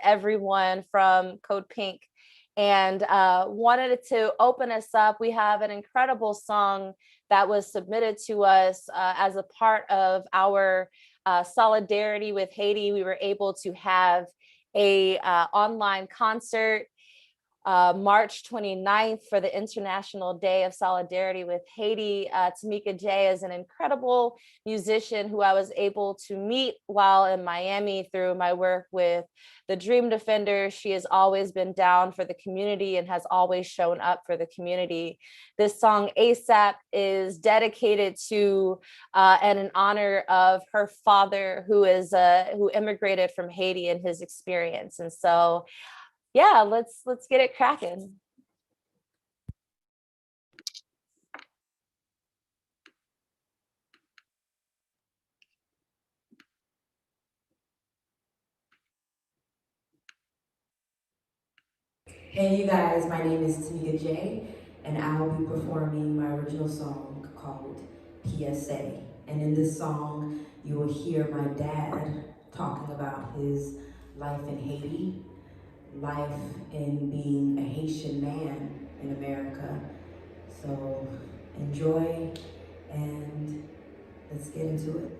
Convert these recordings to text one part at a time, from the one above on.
everyone from Code Pink, and wanted to open us up. We have an incredible song that was submitted to us as a part of our solidarity with Haiti. We were able to have a online concert March 29th for the International Day of Solidarity with Haiti. Tamika J is an incredible musician who I was able to meet while in Miami through my work with the Dream Defenders. She has always been down for the community and has always shown up for the community. This song, ASAP, is dedicated to and in honor of her father, who immigrated from Haiti and his experience. And so, yeah, let's get it cracking. Hey you guys, my name is Tamika J, and I will be performing my original song called PSA. And in this song, you will hear my dad talking about his life in Haiti, life in being a Haitian man in America. So enjoy, and let's get into it.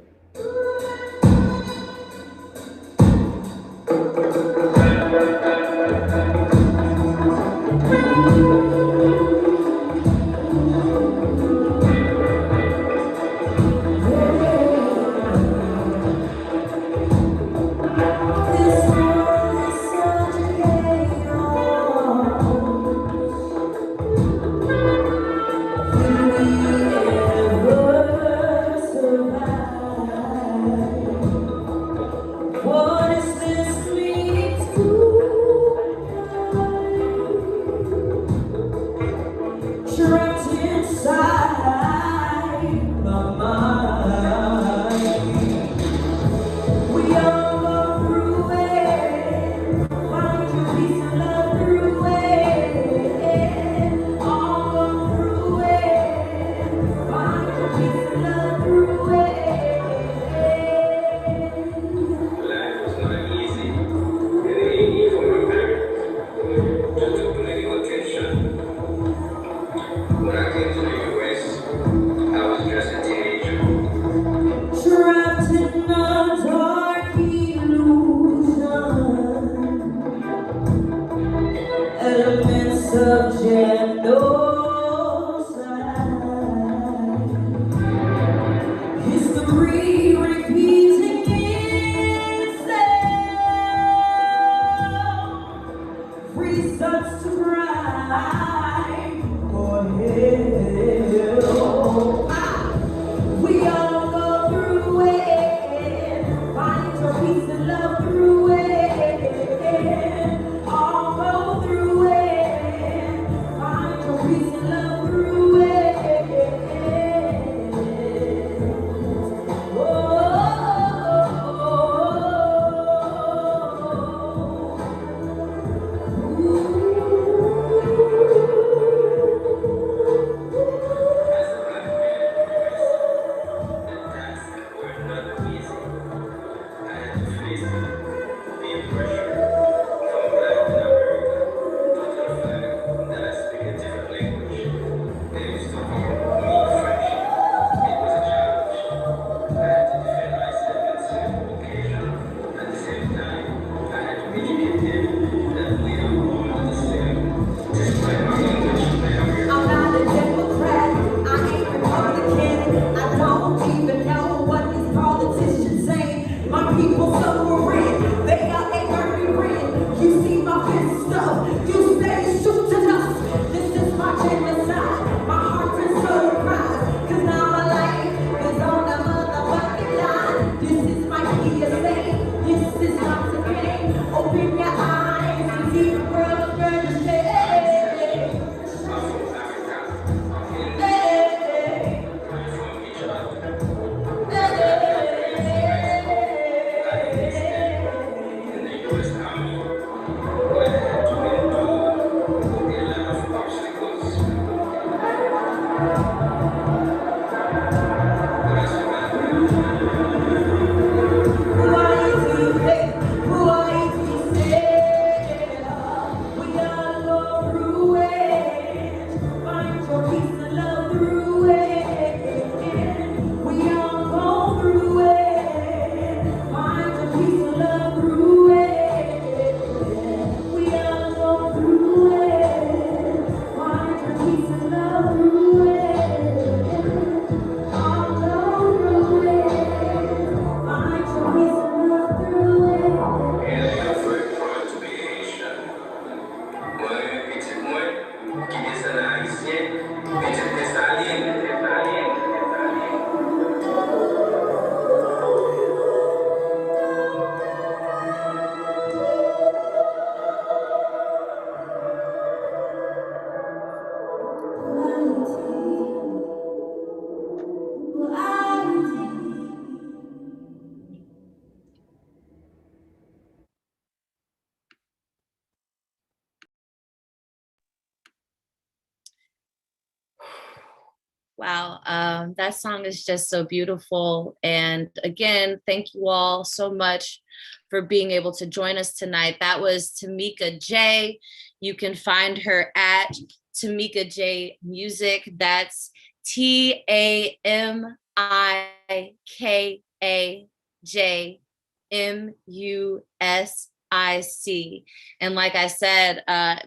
Wow, that song is just so beautiful. And again, thank you all so much for being able to join us tonight. That was Tamika J. You can find her at Tamika J Music. That's TAMIKAJMUSIC. And like I said,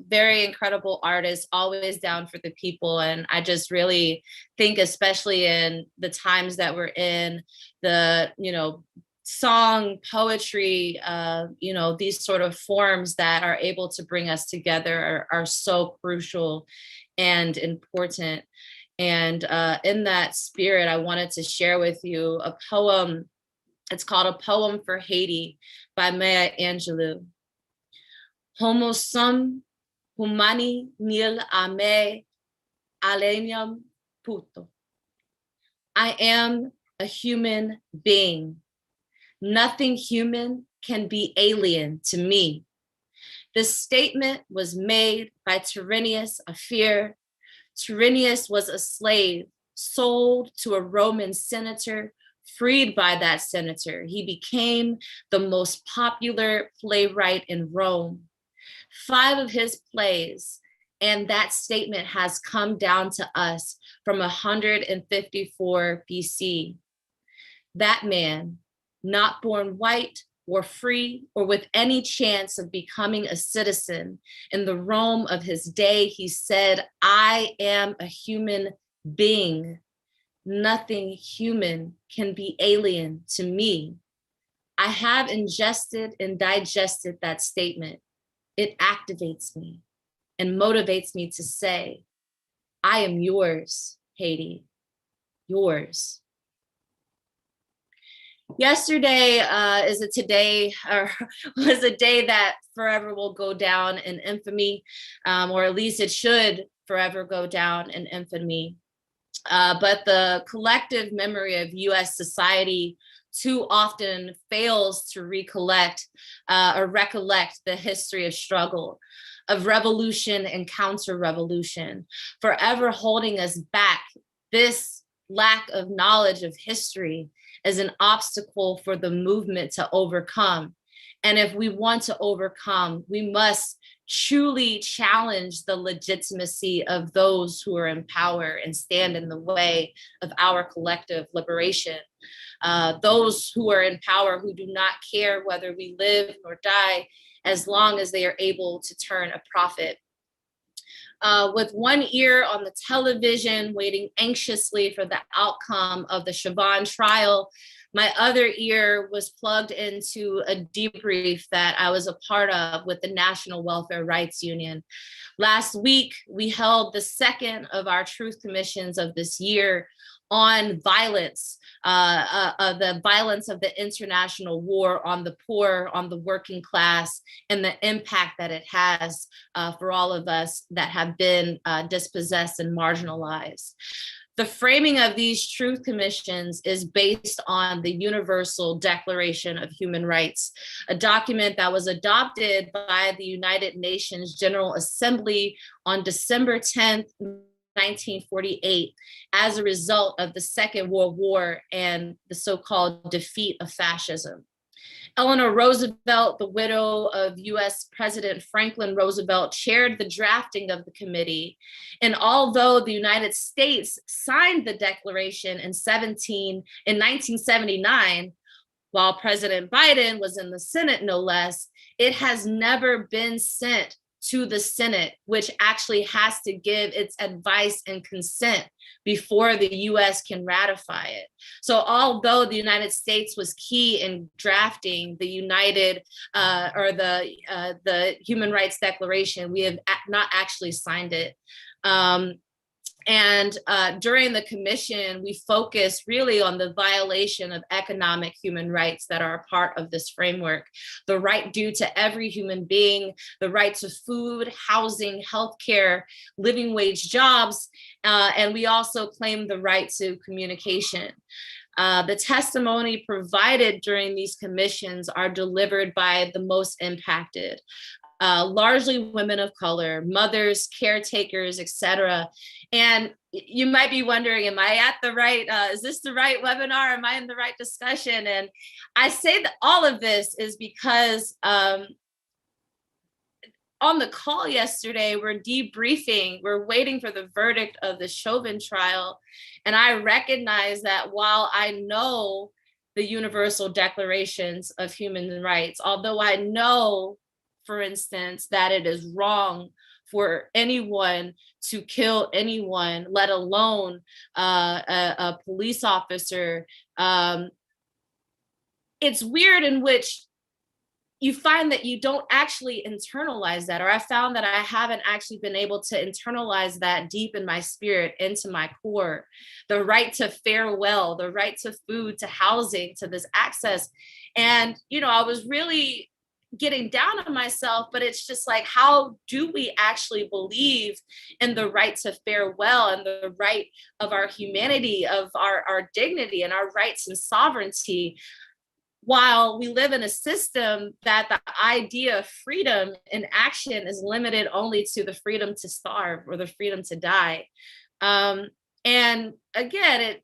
very incredible artist, always down for the people. And I just really think, especially in the times that we're in, the, song, poetry, these sort of forms that are able to bring us together are so crucial and important. And in that spirit, I wanted to share with you a poem. It's called A Poem for Haiti by Maya Angelou. Homo sum humani nil ame alenium puto. I am a human being. Nothing human can be alien to me. This statement was made by Tyrrhenius of Fear. Tyrrhenius was a slave, sold to a Roman senator, freed by that senator. He became the most popular playwright in Rome. 5 of his plays, and that statement has come down to us from 154 BC. That man, not born white or free or with any chance of becoming a citizen, in the Rome of his day, he said, I am a human being. Nothing human can be alien to me. I have ingested and digested that statement. It activates me and motivates me to say, I am yours, Haiti, yours. Yesterday is a today, or was a day that forever will go down in infamy, or at least it should forever go down in infamy. But the collective memory of US society too often fails to recollect or recollect the history of struggle, of revolution and counter-revolution, forever holding us back. This lack of knowledge of history is an obstacle for the movement to overcome. And if we want to overcome, we must truly challenge the legitimacy of those who are in power and stand in the way of our collective liberation. Those who are in power who do not care whether we live or die, as long as they are able to turn a profit. With one ear on the television, waiting anxiously for the outcome of the Chauvin trial, my other ear was plugged into a debrief that I was a part of with the National Welfare Rights Union. Last week, we held the second of our truth commissions of this year on violence, the violence of the international war on the poor, on the working class, and the impact that it has for all of us that have been dispossessed and marginalized. The framing of these truth commissions is based on the Universal Declaration of Human Rights, a document that was adopted by the United Nations General Assembly on December 10th, 1948, as a result of the Second World War and the so-called defeat of fascism. Eleanor Roosevelt, the widow of US President Franklin Roosevelt, chaired the drafting of the committee. And although the United States signed the declaration in 1979, while President Biden was in the Senate, no less, it has never been sent to the Senate, which actually has to give its advice and consent before the US can ratify it. So although the United States was key in drafting the the Human Rights Declaration, we have not actually signed it. And during the commission, we focused really on the violation of economic human rights that are a part of this framework. The right due to every human being, the right to food, housing, healthcare, living wage jobs, and we also claim the right to communication. The testimony provided during these commissions are delivered by the most impacted. largely women of color, mothers, caretakers, etc. And you might be wondering, am I at the right, is this the right webinar? Am I in the right discussion? And I say that all of this is because on the call yesterday, we're debriefing, we're waiting for the verdict of the Chauvin trial. And I recognize that while I know the Universal Declarations of Human Rights, although I know, for instance, that it is wrong for anyone to kill anyone, let alone a police officer, it's weird in which you find that you don't actually internalize that, or I found that I haven't actually been able to internalize that deep in my spirit, into my core. The right to farewell, the right to food, to housing, to this access. And, I was really getting down on myself, but it's just like, how do we actually believe in the right to farewell and the right of our humanity, of our dignity and our rights and sovereignty, while we live in a system that the idea of freedom in action is limited only to the freedom to starve or the freedom to die. And again,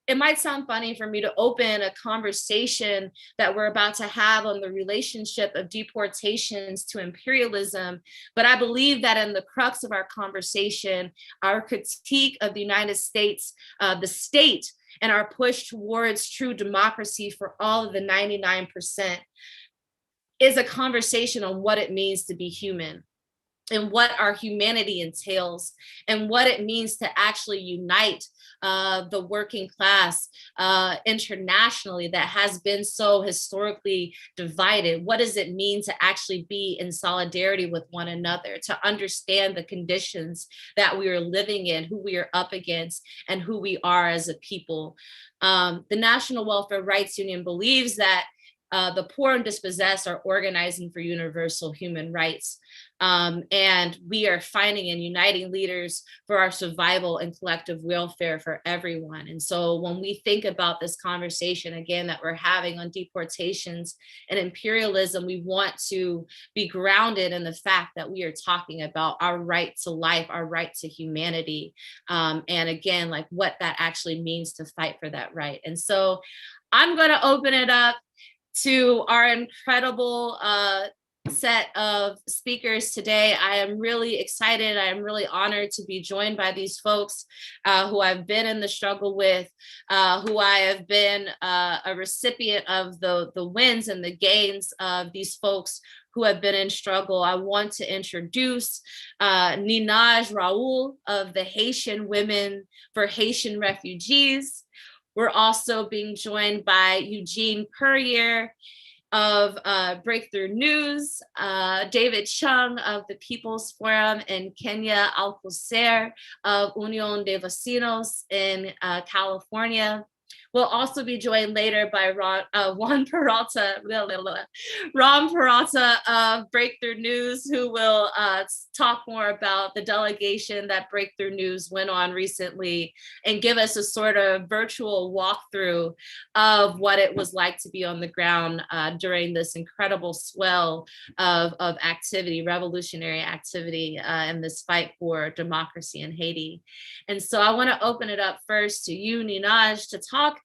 it might sound funny for me to open a conversation that we're about to have on the relationship of deportations to imperialism, but I believe that in the crux of our conversation, our critique of the United States, the state, and our push towards true democracy for all of the 99% is a conversation on what it means to be human and what our humanity entails and what it means to actually unite the working class internationally that has been so historically divided. What does it mean to actually be in solidarity with one another, to understand the conditions that we are living in, who we are up against, and who we are as a people? The National Welfare Rights Union believes that the poor and dispossessed are organizing for universal human rights. And we are finding and uniting leaders for our survival and collective welfare for everyone. And so when we think about this conversation, again, that we're having on deportations and imperialism, we want to be grounded in the fact that we are talking about our right to life, our right to humanity. And again, like what that actually means to fight for that right. And so I'm going to open it up to our incredible set of speakers today. I am really excited. I am really honored to be joined by these folks who I've been in the struggle with, who I have been a recipient of the wins and the gains of these folks who have been in struggle. I want to introduce Ninaj Raoul of the Haitian Women for Haitian Refugees. We're also being joined by Eugene Courier of Breakthrough News, David Chung of the People's Forum in Kenya, Alcocer of Unión de Vecinos in California. We'll also be joined later by Ron Peralta of Breakthrough News, who will talk more about the delegation that Breakthrough News went on recently and give us a sort of virtual walkthrough of what it was like to be on the ground during this incredible swell of activity, revolutionary activity in this fight for democracy in Haiti. And so I want to open it up first to you, Ninaj, to talk,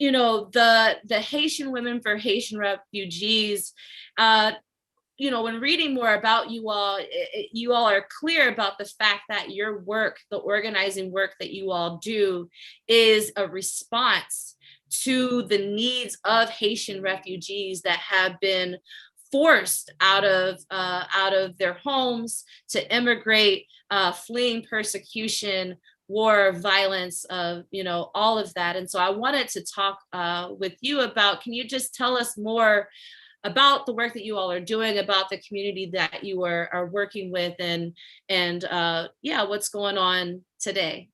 the Haitian Women for Haitian Refugees. When reading more about you all, you all are clear about the fact that your work, the organizing work that you all do, is a response to the needs of Haitian refugees that have been forced out of their homes to immigrate, fleeing persecution, war, violence, all of that. And so I wanted to talk with you about, can you just tell us more about the work that you all are doing, about the community that you are working with, and what's going on today?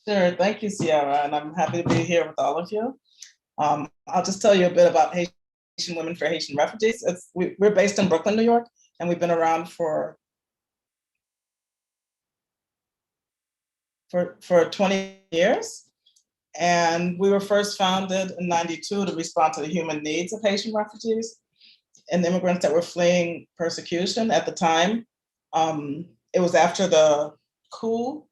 Sure, thank you, Sierra, and I'm happy to be here with all of you. I'll just tell you a bit about Haitian Women for Haitian Refugees. We're based in Brooklyn, New York, and we've been around for 20 years. And we were first founded in '92 to respond to the human needs of Haitian refugees. and immigrants that were fleeing persecution at the time. It was after the coup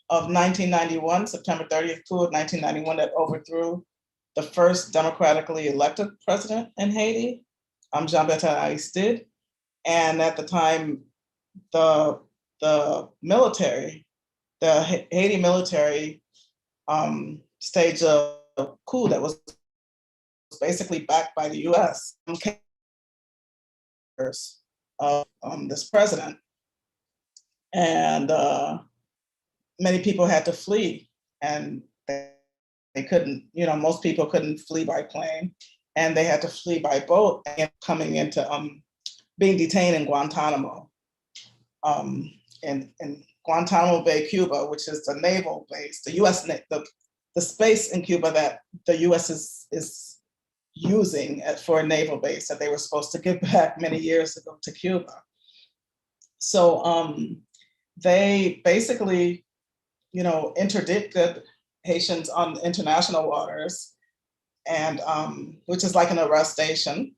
of 1991, September 30th coup of 1991, that overthrew the first democratically elected president in Haiti, Jean-Baptiste Aristide. And at the time, the military, the Haiti military staged a coup that was basically backed by the US of this president. And many people had to flee, and they couldn't, most people couldn't flee by plane, and they had to flee by boat, and coming into being detained in Guantanamo, in Guantanamo Bay, Cuba, which is the naval base, the US, the space in Cuba that the US is using for a naval base that they were supposed to give back many years ago to Cuba. So they basically, interdicted Haitians on international waters, and which is like an arrestation.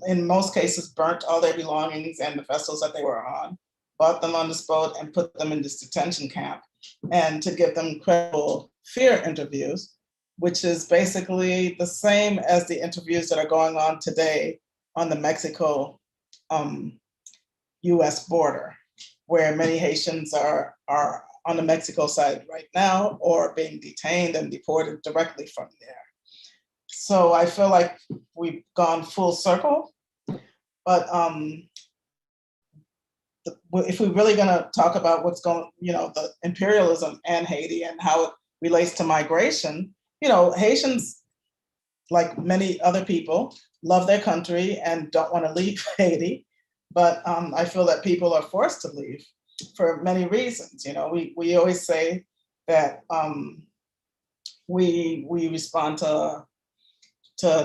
In most cases, burnt all their belongings and the vessels that they were on, brought them on this boat and put them in this detention camp, and to give them credible fear interviews, which is basically the same as the interviews that are going on today on the Mexico US border, where many Haitians are on the Mexico side right now, or being detained and deported directly from there. So I feel like we've gone full circle, but if we're really gonna talk about what's going, the imperialism and Haiti and how it relates to migration, Haitians, like many other people, love their country and don't want to leave Haiti. But I feel that people are forced to leave for many reasons. We always say that we respond to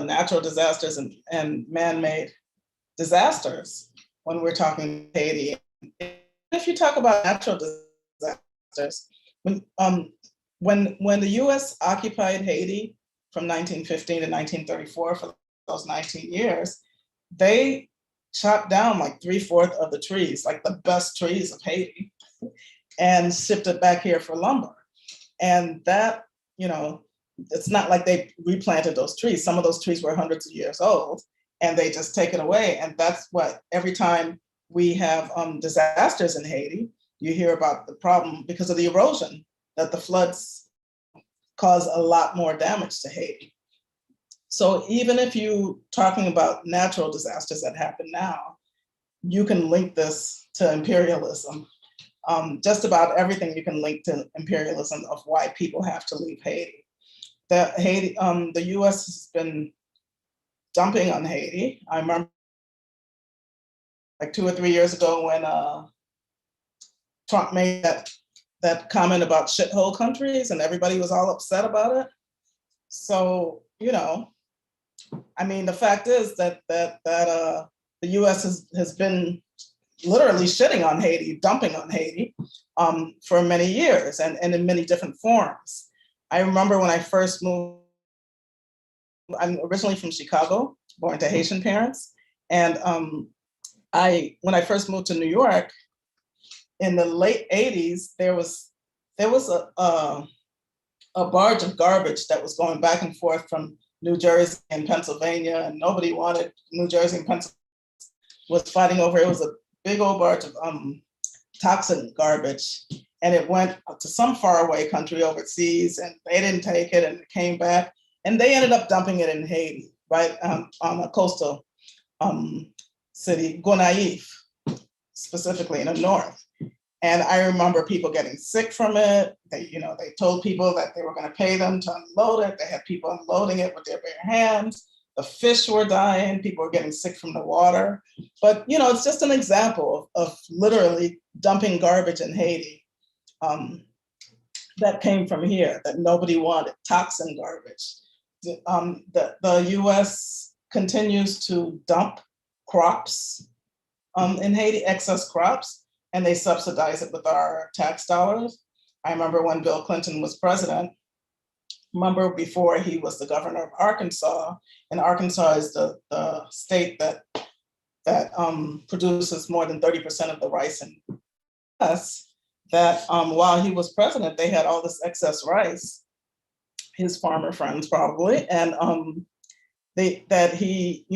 natural disasters and man-made disasters when we're talking Haiti. If you talk about natural disasters, when the US occupied Haiti from 1915 to 1934 for those 19 years, they chopped down like 3/4 of the trees, like the best trees of Haiti, and shipped it back here for lumber. And that, it's not like they replanted those trees. Some of those trees were hundreds of years old, and they just take it away. And that's what, every time we have disasters in Haiti, you hear about the problem because of the erosion, that the floods cause a lot more damage to Haiti. So even if you're talking about natural disasters that happen now, you can link this to imperialism. Just about everything you can link to imperialism of why people have to leave Haiti. The US has been dumping on Haiti. I remember like 2 or 3 years ago when Trump made that comment about shithole countries, and everybody was all upset about it. So, the fact is that the US has been literally shitting on Haiti, dumping on Haiti for many years, and in many different forms. I remember when I first moved, I'm originally from Chicago, born to Haitian parents. And when I first moved to New York in the late 80s, there was a barge of garbage that was going back and forth from New Jersey and Pennsylvania, and nobody wanted New Jersey and Pennsylvania was fighting over. It was a big old barge of toxic garbage, and it went to some faraway country overseas, and they didn't take it, and it came back, and they ended up dumping it in Haiti, right on a coastal city, Gonaïves, specifically in the north. And I remember people getting sick from it. They told people that they were going to pay them to unload it. They had people unloading it with their bare hands. The fish were dying. People were getting sick from the water. But, it's just an example of literally dumping garbage in Haiti that came from here, that nobody wanted, toxin garbage. The US continues to dump crops in Haiti, excess crops, and they subsidize it with our tax dollars. I remember when Bill Clinton was president, remember before he was the governor of Arkansas, and Arkansas is the state that produces more than 30% of the rice in the US, that while he was president, they had all this excess rice, his farmer friends probably, and that he,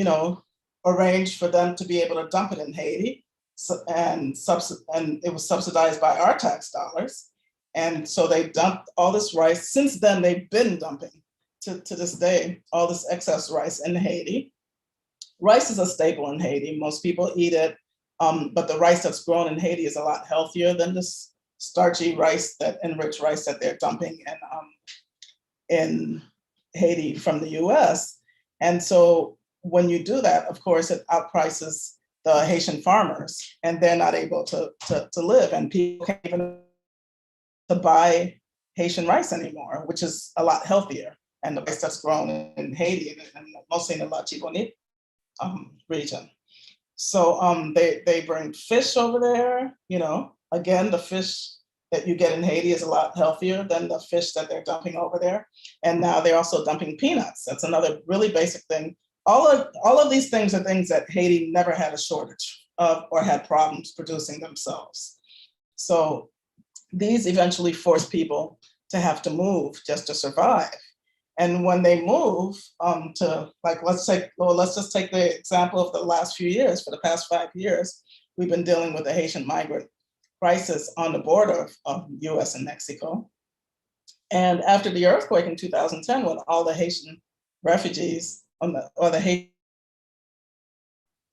arranged for them to be able to dump it in Haiti, and it was subsidized by our tax dollars. And so they dumped all this rice. Since then, they've been dumping to this day all this excess rice in Haiti. Rice is a staple in Haiti. Most people eat it, but the rice that's grown in Haiti is a lot healthier than this starchy rice, that enriched rice that they're dumping in Haiti from the US. And so when you do that, of course, it outprices the Haitian farmers, and they're not able to live, and people can't even to buy Haitian rice anymore, which is a lot healthier. And the rice that's grown in Haiti, and mostly in the Latibonite region. So they bring fish over there. Again, the fish that you get in Haiti is a lot healthier than the fish that they're dumping over there. And now they're also dumping peanuts. That's another really basic thing. All of these things are things that Haiti never had a shortage of or had problems producing themselves. So these eventually force people to have to move just to survive. And when they move to, like, let's just take the example of the last few years. For the past 5 years, we've been dealing with the Haitian migrant crisis on the border of US and Mexico. And after the earthquake in 2010, when all the Haitian refugees or the Haitian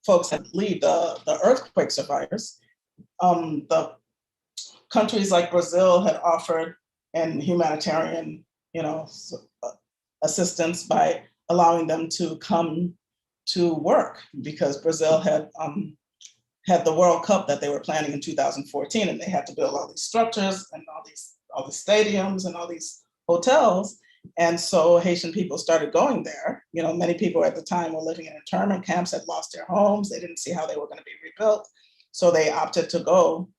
folks had leave, the earthquake survivors, the countries like Brazil had offered an humanitarian, assistance by allowing them to come to work, because Brazil had the World Cup that they were planning in 2014, and they had to build all these structures and all these stadiums and all these hotels. And so Haitian people started going there. Many people at the time were living in internment camps, had lost their homes. They didn't see how they were going to be rebuilt. So they opted to go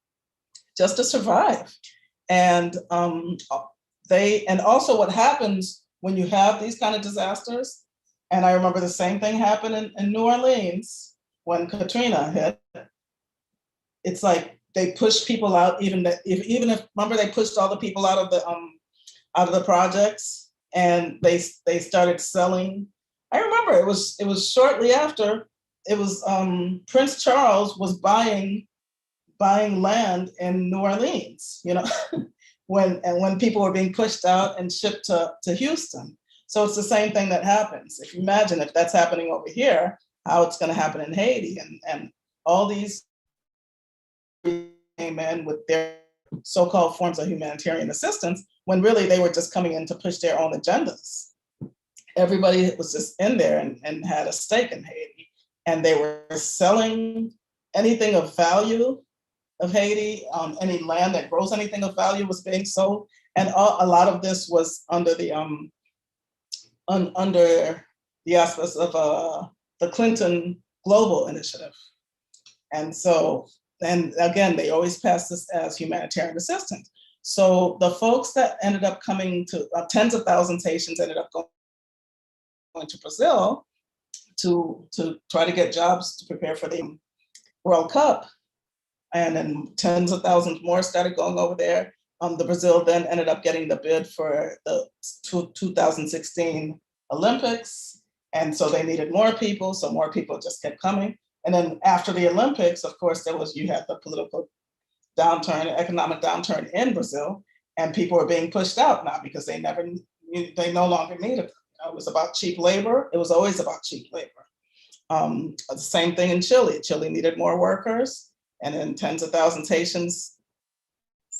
just to survive. And also what happens when you have these kind of disasters, and I remember the same thing happened in New Orleans when Katrina hit. It's like they push people out, even if remember they pushed all the people out of the projects, and they started selling. I remember it was shortly after, it was Prince Charles was buying land in New Orleans, when people were being pushed out and shipped to Houston. So it's the same thing that happens. If you imagine if that's happening over here, how it's going to happen in Haiti, and all these came in with their so-called forms of humanitarian assistance, when really they were just coming in to push their own agendas. Everybody was just in there and had a stake in Haiti, and they were selling anything of value of Haiti. Any land that grows anything of value was being sold, and a lot of this was under the auspice of the Clinton Global Initiative. And so, and again, they always pass this as humanitarian assistance. So the folks that ended up coming to, tens of thousands of Haitians ended up going to Brazil to try to get jobs to prepare for the World Cup. And then tens of thousands more started going over there. The Brazil then ended up getting the bid for the 2016 Olympics. And so they needed more people, so more people just kept coming. And then after the Olympics, of course, you had the political downturn, economic downturn in Brazil, and people were being pushed out now because they no longer needed it. It was about cheap labor. It was always about cheap labor. The same thing in Chile. Chile needed more workers, and then tens of thousands of Haitians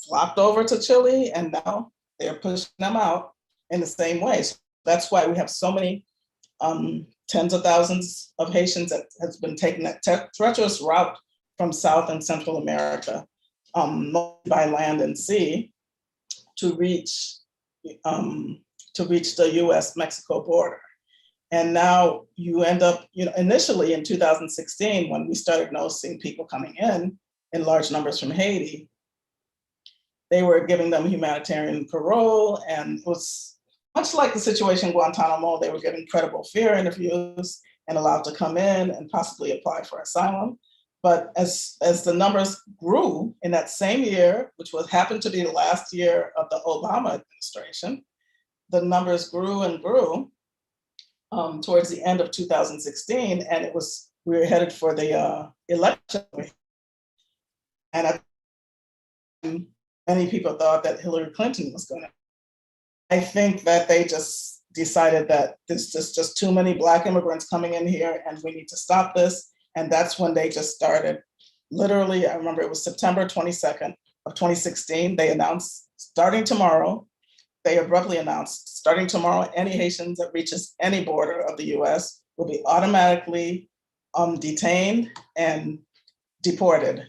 flocked over to Chile, and now they're pushing them out in the same way. So that's why we have so many tens of thousands of Haitians that has been taking that treacherous route from South and Central America, by land and sea, to reach the U.S.-Mexico border. And now you end up, initially in 2016, when we started noticing people coming in large numbers from Haiti, they were giving them humanitarian parole, and it was much like the situation in Guantanamo, they were given credible fear interviews and allowed to come in and possibly apply for asylum. But as the numbers grew in that same year, which happened to be the last year of the Obama administration, the numbers grew and grew towards the end of 2016, and we were headed for the election. And many people thought that Hillary Clinton was going to. I think that they just decided that there's just too many Black immigrants coming in here and we need to stop this. And that's when they just started. Literally, I remember it was September 22nd of 2016. They announced, starting tomorrow, they abruptly announced, starting tomorrow, any Haitians that reaches any border of the US will be automatically detained and deported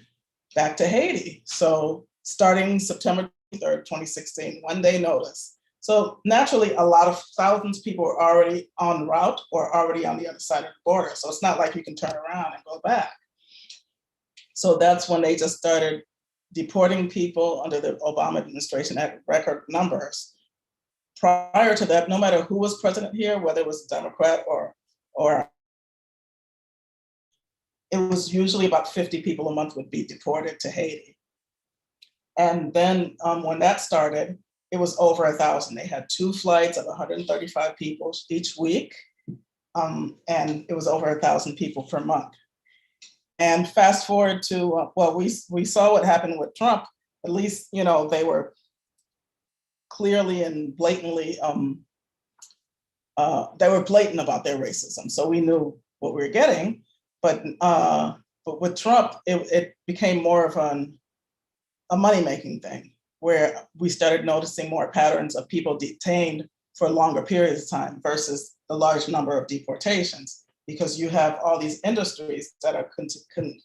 back to Haiti. So starting September 3rd, 2016, 1 day notice. So naturally, a lot of thousands of people are already en route or already on the other side of the border. So it's not like you can turn around and go back. So that's when they just started deporting people under the Obama administration at record numbers. Prior to that, no matter who was president here, whether it was a Democrat or it was usually about 50 people a month would be deported to Haiti. And then when that started, it was over 1,000. They had 2 flights of 135 people each week. And it was over 1,000 people per month. And fast forward to, well, we saw what happened with Trump. At least, you know, they were clearly and blatantly, they were blatant about their racism. So we knew what we were getting. But with Trump, it became more of a money-making thing, where we started noticing more patterns of people detained for longer periods of time versus the large number of deportations, because you have all these industries that are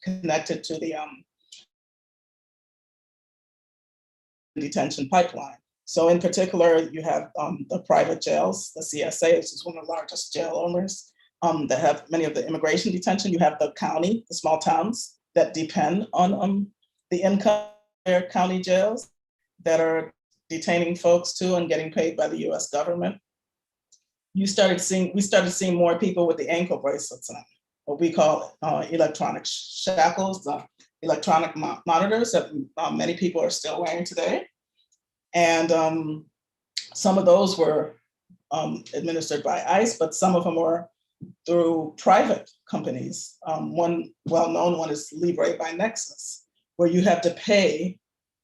connected to the detention pipeline. So in particular, you have the private jails, the CSA, which is one of the largest jail owners, that have many of the immigration detention. You have the county, the small towns that depend on the income of their county jails that are detaining folks too and getting paid by the US government. We started seeing more people with the ankle bracelets on, what we call electronic shackles, electronic monitors that many people are still wearing today. And some of those were administered by ICE, but some of them were through private companies. One well-known one is Libre by Nexus, where you have to pay,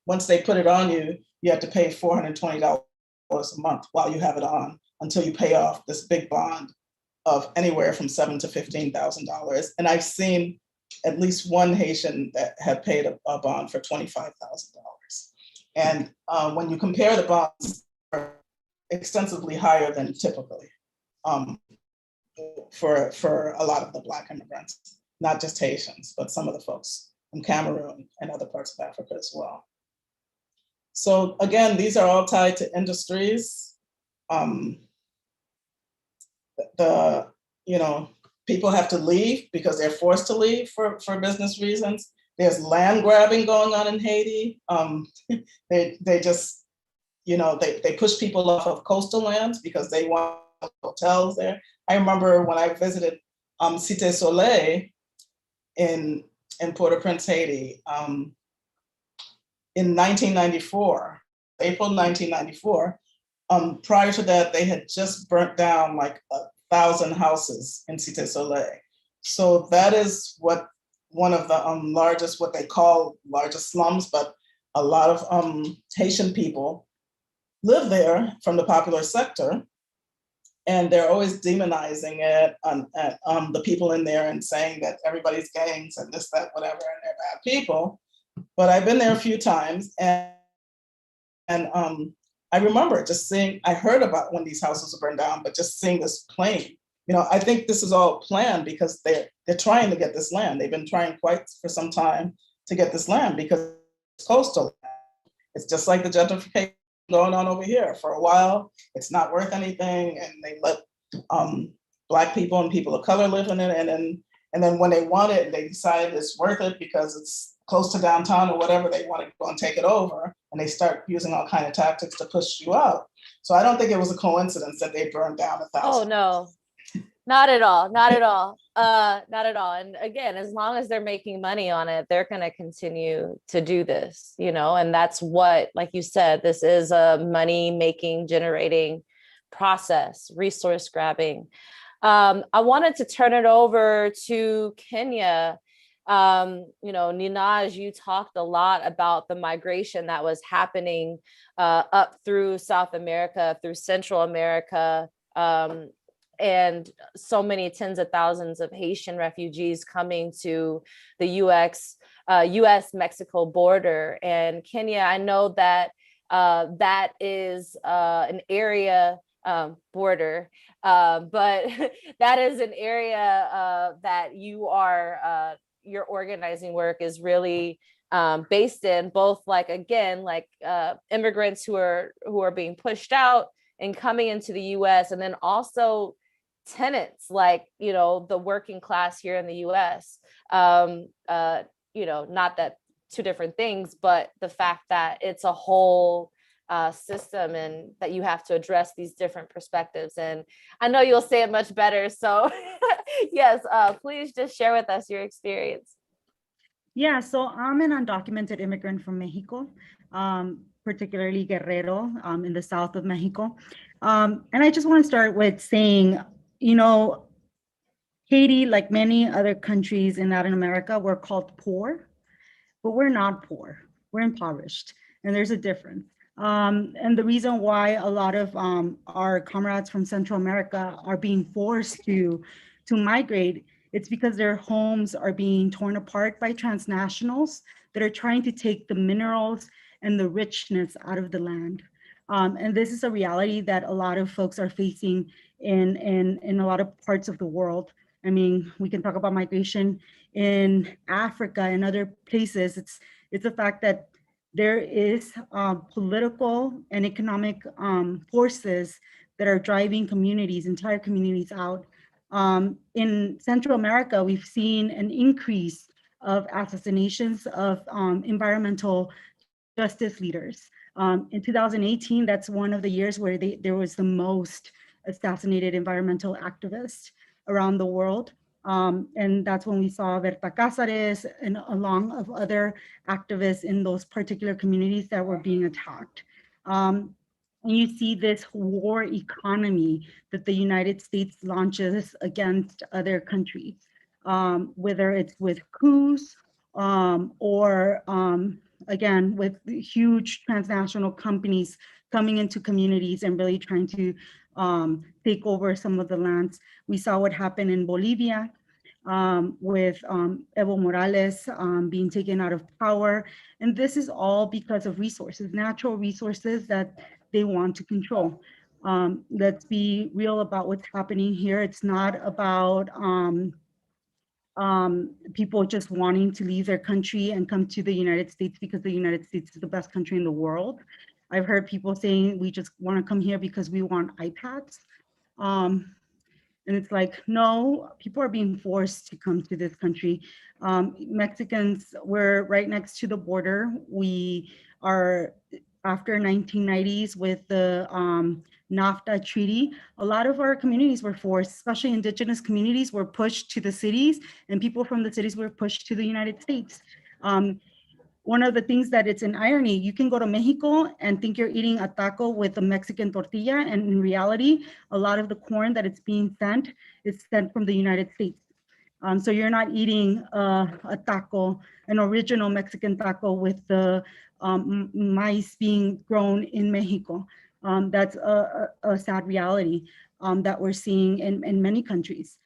once they put it on you, you have to pay $420 a month while you have it on until you pay off this big bond of anywhere from $7,000 to $15,000. And I've seen at least one Haitian that had paid a bond for $25,000. And when you compare the bonds, are extensively higher than typically for a lot of the Black immigrants, not just Haitians, but some of the folks from Cameroon and other parts of Africa as well. So again, these are all tied to industries. People have to leave because they're forced to leave for business reasons. There's land grabbing going on in Haiti. They just, they push people off of coastal lands because they want hotels there. I remember when I visited Cité Soleil in Port-au-Prince, Haiti, in 1994, April 1994. Prior to that, they had just burnt down like 1,000 houses in Cité Soleil. So that is one of the largest, what they call largest slums, but a lot of Haitian people live there from the popular sector. And they're always demonizing it, the people in there, and saying that everybody's gangs and this, that, whatever, and they're bad people. But I've been there a few times, and I remember just seeing, I heard about when these houses were burned down, but just seeing this plane. I think this is all planned because they're trying to get this land. They've been trying for some time to get this land because it's coastal. It's just like the gentrification going on over here. For a while, it's not worth anything, and they let Black people and people of color live in it, and then when they want it, they decide it's worth it because it's close to downtown or whatever, they want to go and take it over, and they start using all kinds of tactics to push you out. So I don't think it was a coincidence that they burned down 1,000. Oh, no, not at all. Not at all. Not at all. And again, as long as they're making money on it, they're going to continue to do this, you know, and that's what, like you said, this is a money making, generating process, resource grabbing. I wanted to turn it over to Kenya. You know, Ninaj, you talked a lot about the migration that was happening up through South America, through Central America, and so many tens of thousands of Haitian refugees coming to the US-Mexico border. And Kenya, I know that that is an area border, but that is an area that you are, your organizing work is really based in, both like, again, like immigrants who are being pushed out and coming into the US, and then also tenants like, you know, the working class here in the US. You know, not that two different things, but the fact that it's a whole system and that you have to address these different perspectives. And I know you'll say it much better. So yes, please just share with us your experience. Yeah, so I'm an undocumented immigrant from Mexico, particularly Guerrero, in the south of Mexico. And I just want to start with saying, you know, Haiti, like many other countries in Latin America, we're called poor, but we're not poor. We're impoverished, and there's a difference. And the reason why a lot of our comrades from Central America are being forced to migrate, it's because their homes are being torn apart by transnationals that are trying to take the minerals and the richness out of the land. And this is a reality that a lot of folks are facing in a lot of parts of the world. I mean, we can talk about migration in Africa and other places. It's a fact that there is political and economic forces that are driving communities, entire communities out. In Central America, we've seen an increase of assassinations of environmental justice leaders. In 2018, that's one of the years where there was the most assassinated environmental activists around the world. And that's when we saw Berta Cáceres and along of other activists in those particular communities that were being attacked. And you see this war economy that the United States launches against other countries, whether it's with coups or again, with huge transnational companies coming into communities and really trying to take over some of the lands. We saw what happened in Bolivia with Evo Morales being taken out of power. And this is all because of resources, natural resources that they want to control. Let's be real about what's happening here. It's not about people just wanting to leave their country and come to the United States because the United States is the best country in the world. I've heard people saying we just want to come here because we want iPads. And it's like, no, people are being forced to come to this country. Mexicans, we're right next to the border. We are, after 1990s with the NAFTA treaty, a lot of our communities were forced, especially indigenous communities were pushed to the cities, and people from the cities were pushed to the United States. One of the things that it's an irony, you can go to Mexico and think you're eating a taco with a Mexican tortilla, and in reality, a lot of the corn that it's being sent is sent from the United States. So you're not eating a taco, an original Mexican taco with the maize being grown in Mexico. That's a sad reality that we're seeing in many countries.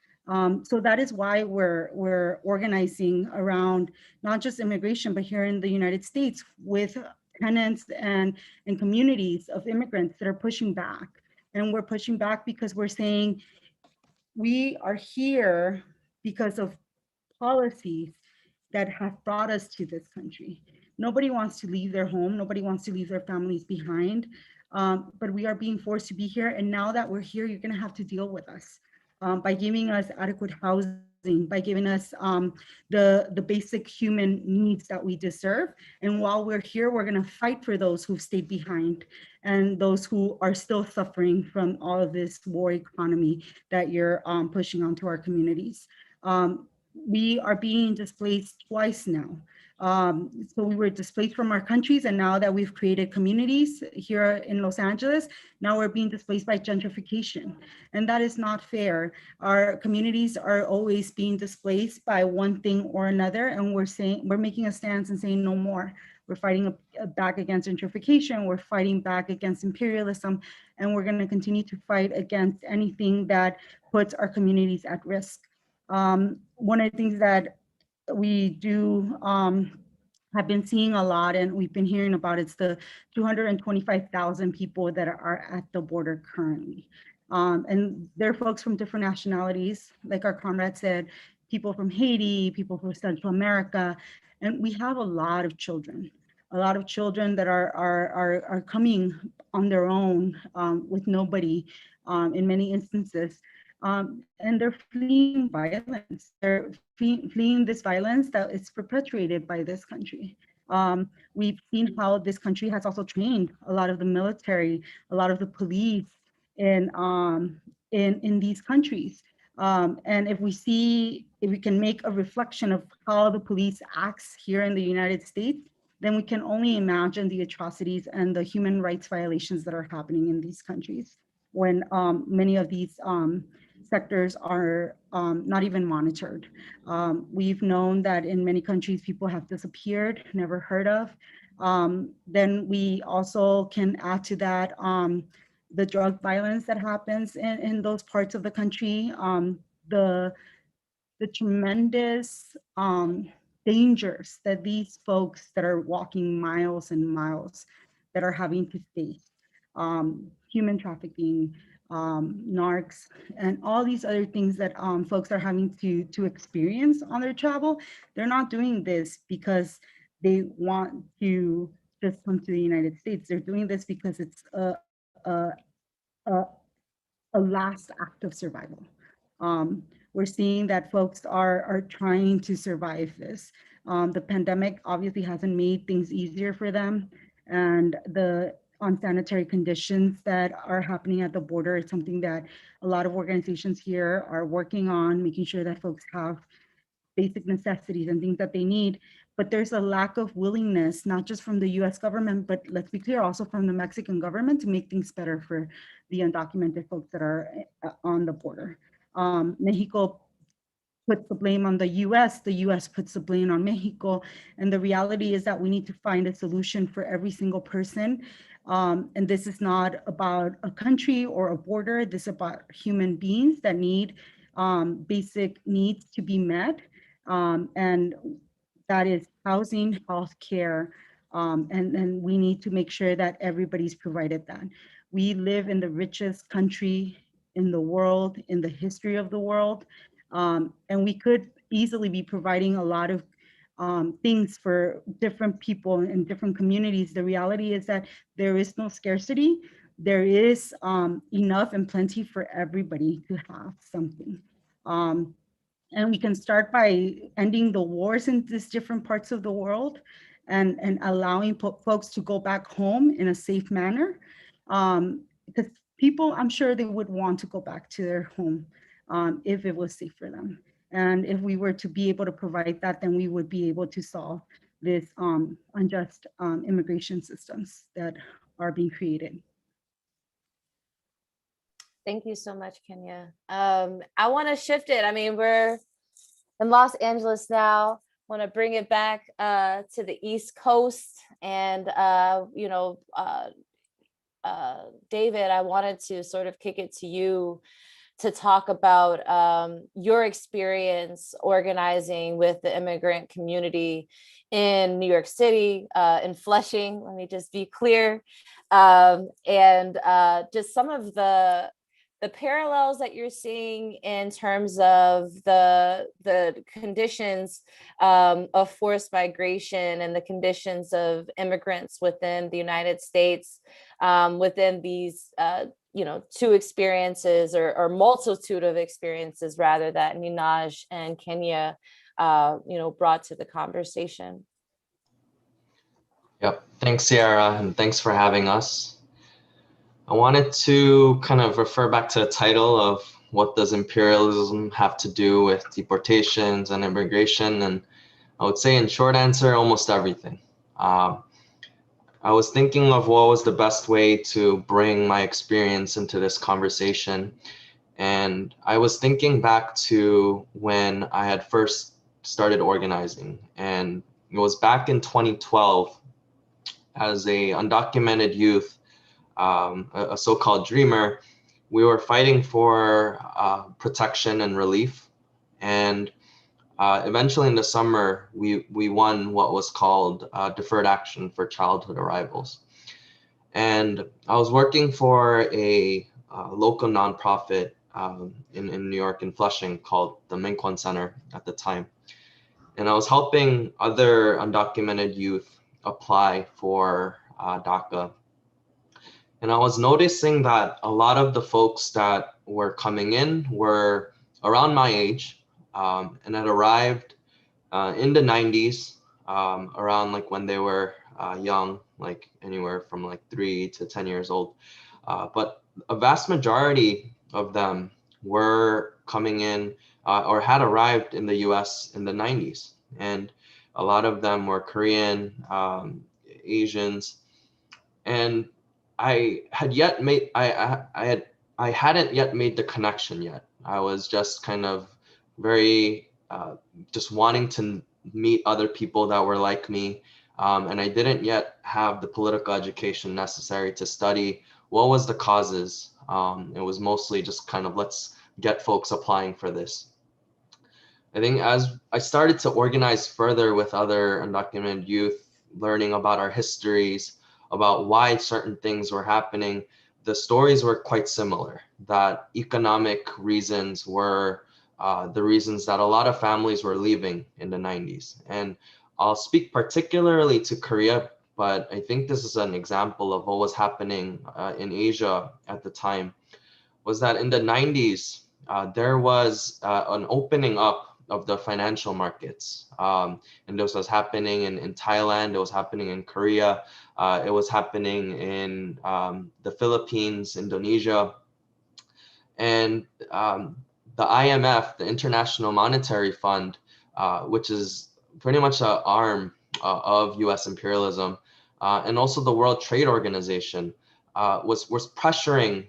So that is why we're organizing around not just immigration, but here in the United States with tenants and communities of immigrants that are pushing back. And we're pushing back because we're saying we are here because of policies that have brought us to this country. Nobody wants to leave their home. Nobody wants to leave their families behind. But we are being forced to be here. And now that we're here, you're going to have to deal with us by giving us adequate housing, by giving us the basic human needs that we deserve. And while we're here, we're going to fight for those who've stayed behind and those who are still suffering from all of this war economy that you're pushing onto our communities. We are being displaced twice now. So we were displaced from our countries, and now that we've created communities here in Los Angeles, now we're being displaced by gentrification. And that is not fair. Our communities are always being displaced by one thing or another, and we're making a stance and saying no more. We're fighting back against gentrification, we're fighting back against imperialism, and we're gonna continue to fight against anything that puts our communities at risk. One of the things that we do have been seeing a lot, and we've been hearing about, it's the 225,000 people that are at the border currently. And they're folks from different nationalities, like our comrade said, people from Haiti, people from Central America, and we have a lot of children that are coming on their own with nobody in many instances. And they're fleeing violence. They're fleeing this violence that is perpetuated by this country. We've seen how this country has also trained a lot of the military, a lot of the police in these countries. And if we can make a reflection of how the police acts here in the United States, then we can only imagine the atrocities and the human rights violations that are happening in these countries when many of these sectors are not even monitored. We've known that in many countries, people have disappeared, never heard of. Then we also can add to that the drug violence that happens in those parts of the country, the tremendous dangers that these folks that are walking miles and miles that are having to face, human trafficking, narcs, and all these other things that folks are having to experience on their travel. They're not doing this because they want to just come to the United States. They're doing this because it's a, a last act of survival. We're seeing that folks are trying to survive this. The pandemic obviously hasn't made things easier for them, and the unsanitary conditions that are happening at the border is something that a lot of organizations here are working on, making sure that folks have basic necessities and things that they need. But there's a lack of willingness, not just from the US government, but let's be clear, also from the Mexican government to make things better for the undocumented folks that are on the border. Mexico puts the blame on the US puts the blame on Mexico. And the reality is that we need to find a solution for every single person. And this is not about a country or a border, this is about human beings that need basic needs to be met. And that is housing, healthcare, and we need to make sure that everybody's provided that. We live in the richest country in the world, in the history of the world, and we could easily be providing a lot of things for different people in different communities. The reality is that there is no scarcity. There is enough and plenty for everybody to have something. And we can start by ending the wars in these different parts of the world and allowing folks to go back home in a safe manner. Because people, I'm sure they would want to go back to their home if it was safe for them. And if we were to be able to provide that, then we would be able to solve this unjust immigration systems that are being created. Thank you so much, Kenya. I want to shift it. I mean, we're in Los Angeles now. Want to bring it back to the East Coast, and David, I wanted to sort of kick it to you to talk about your experience organizing with the immigrant community in New York City, in Flushing. Let me just be clear, and just some of the parallels that you're seeing in terms of the conditions of forced migration and the conditions of immigrants within the United States, within these two experiences or multitude of experiences rather that Minaj and Kenya, brought to the conversation. Yep. Thanks, Sierra, and thanks for having us. I wanted to kind of refer back to the title of what does imperialism have to do with deportations and immigration? And I would say in short answer, almost everything. I was thinking of what was the best way to bring my experience into this conversation. And I was thinking back to when I had first started organizing. And it was back in 2012 as a undocumented youth, a so-called dreamer. We were fighting for protection and relief. And eventually in the summer, we won what was called deferred action for childhood arrivals. And I was working for a local nonprofit in New York, in Flushing, called the Minkwon Center at the time. And I was helping other undocumented youth apply for DACA. And I was noticing that a lot of the folks that were coming in were around my age, and had arrived in the 90s, around like when they were young, like anywhere from like 3 to 10 years old. But a vast majority of them were coming in or had arrived in the US in the 90s. And a lot of them were Korean, Asians. And I hadn't yet made the connection yet. I was just kind of very just wanting to meet other people that were like me, and I didn't yet have the political education necessary to study what was the causes. It was mostly just kind of, let's get folks applying for this. I think as I started to organize further with other undocumented youth, learning about our histories, about why certain things were happening, the stories were quite similar, that economic reasons were the reasons that a lot of families were leaving in the 90s. And I'll speak particularly to Korea, but I think this is an example of what was happening in Asia at the time, was that in the 90s, there was an opening up of the financial markets. And this was happening in Thailand, it was happening in Korea, it was happening in the Philippines, Indonesia. And the IMF, the International Monetary Fund, which is pretty much an arm of US imperialism, and also the World Trade Organization, was pressuring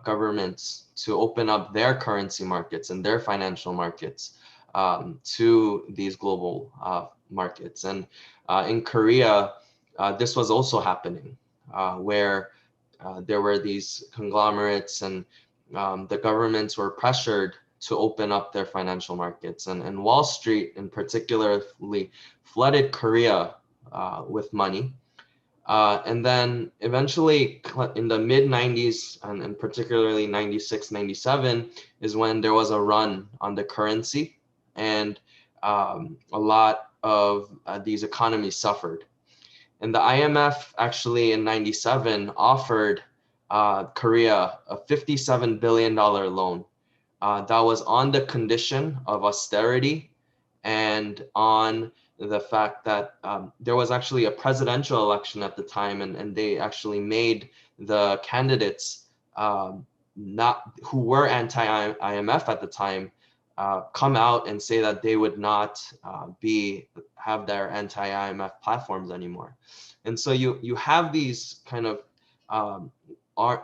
governments to open up their currency markets and their financial markets to these global markets. And in Korea, this was also happening, where there were these conglomerates and the governments were pressured to open up their financial markets. And Wall Street in particularly flooded Korea with money. And then eventually in the mid 90s and particularly 96, 97 is when there was a run on the currency, and a lot of these economies suffered. And the IMF actually in 97 offered Korea a $57 billion loan that was on the condition of austerity and on the fact that there was actually a presidential election at the time, and they actually made the candidates not who were anti-IMF at the time come out and say that they would not have their anti-IMF platforms anymore. And so you have these kind of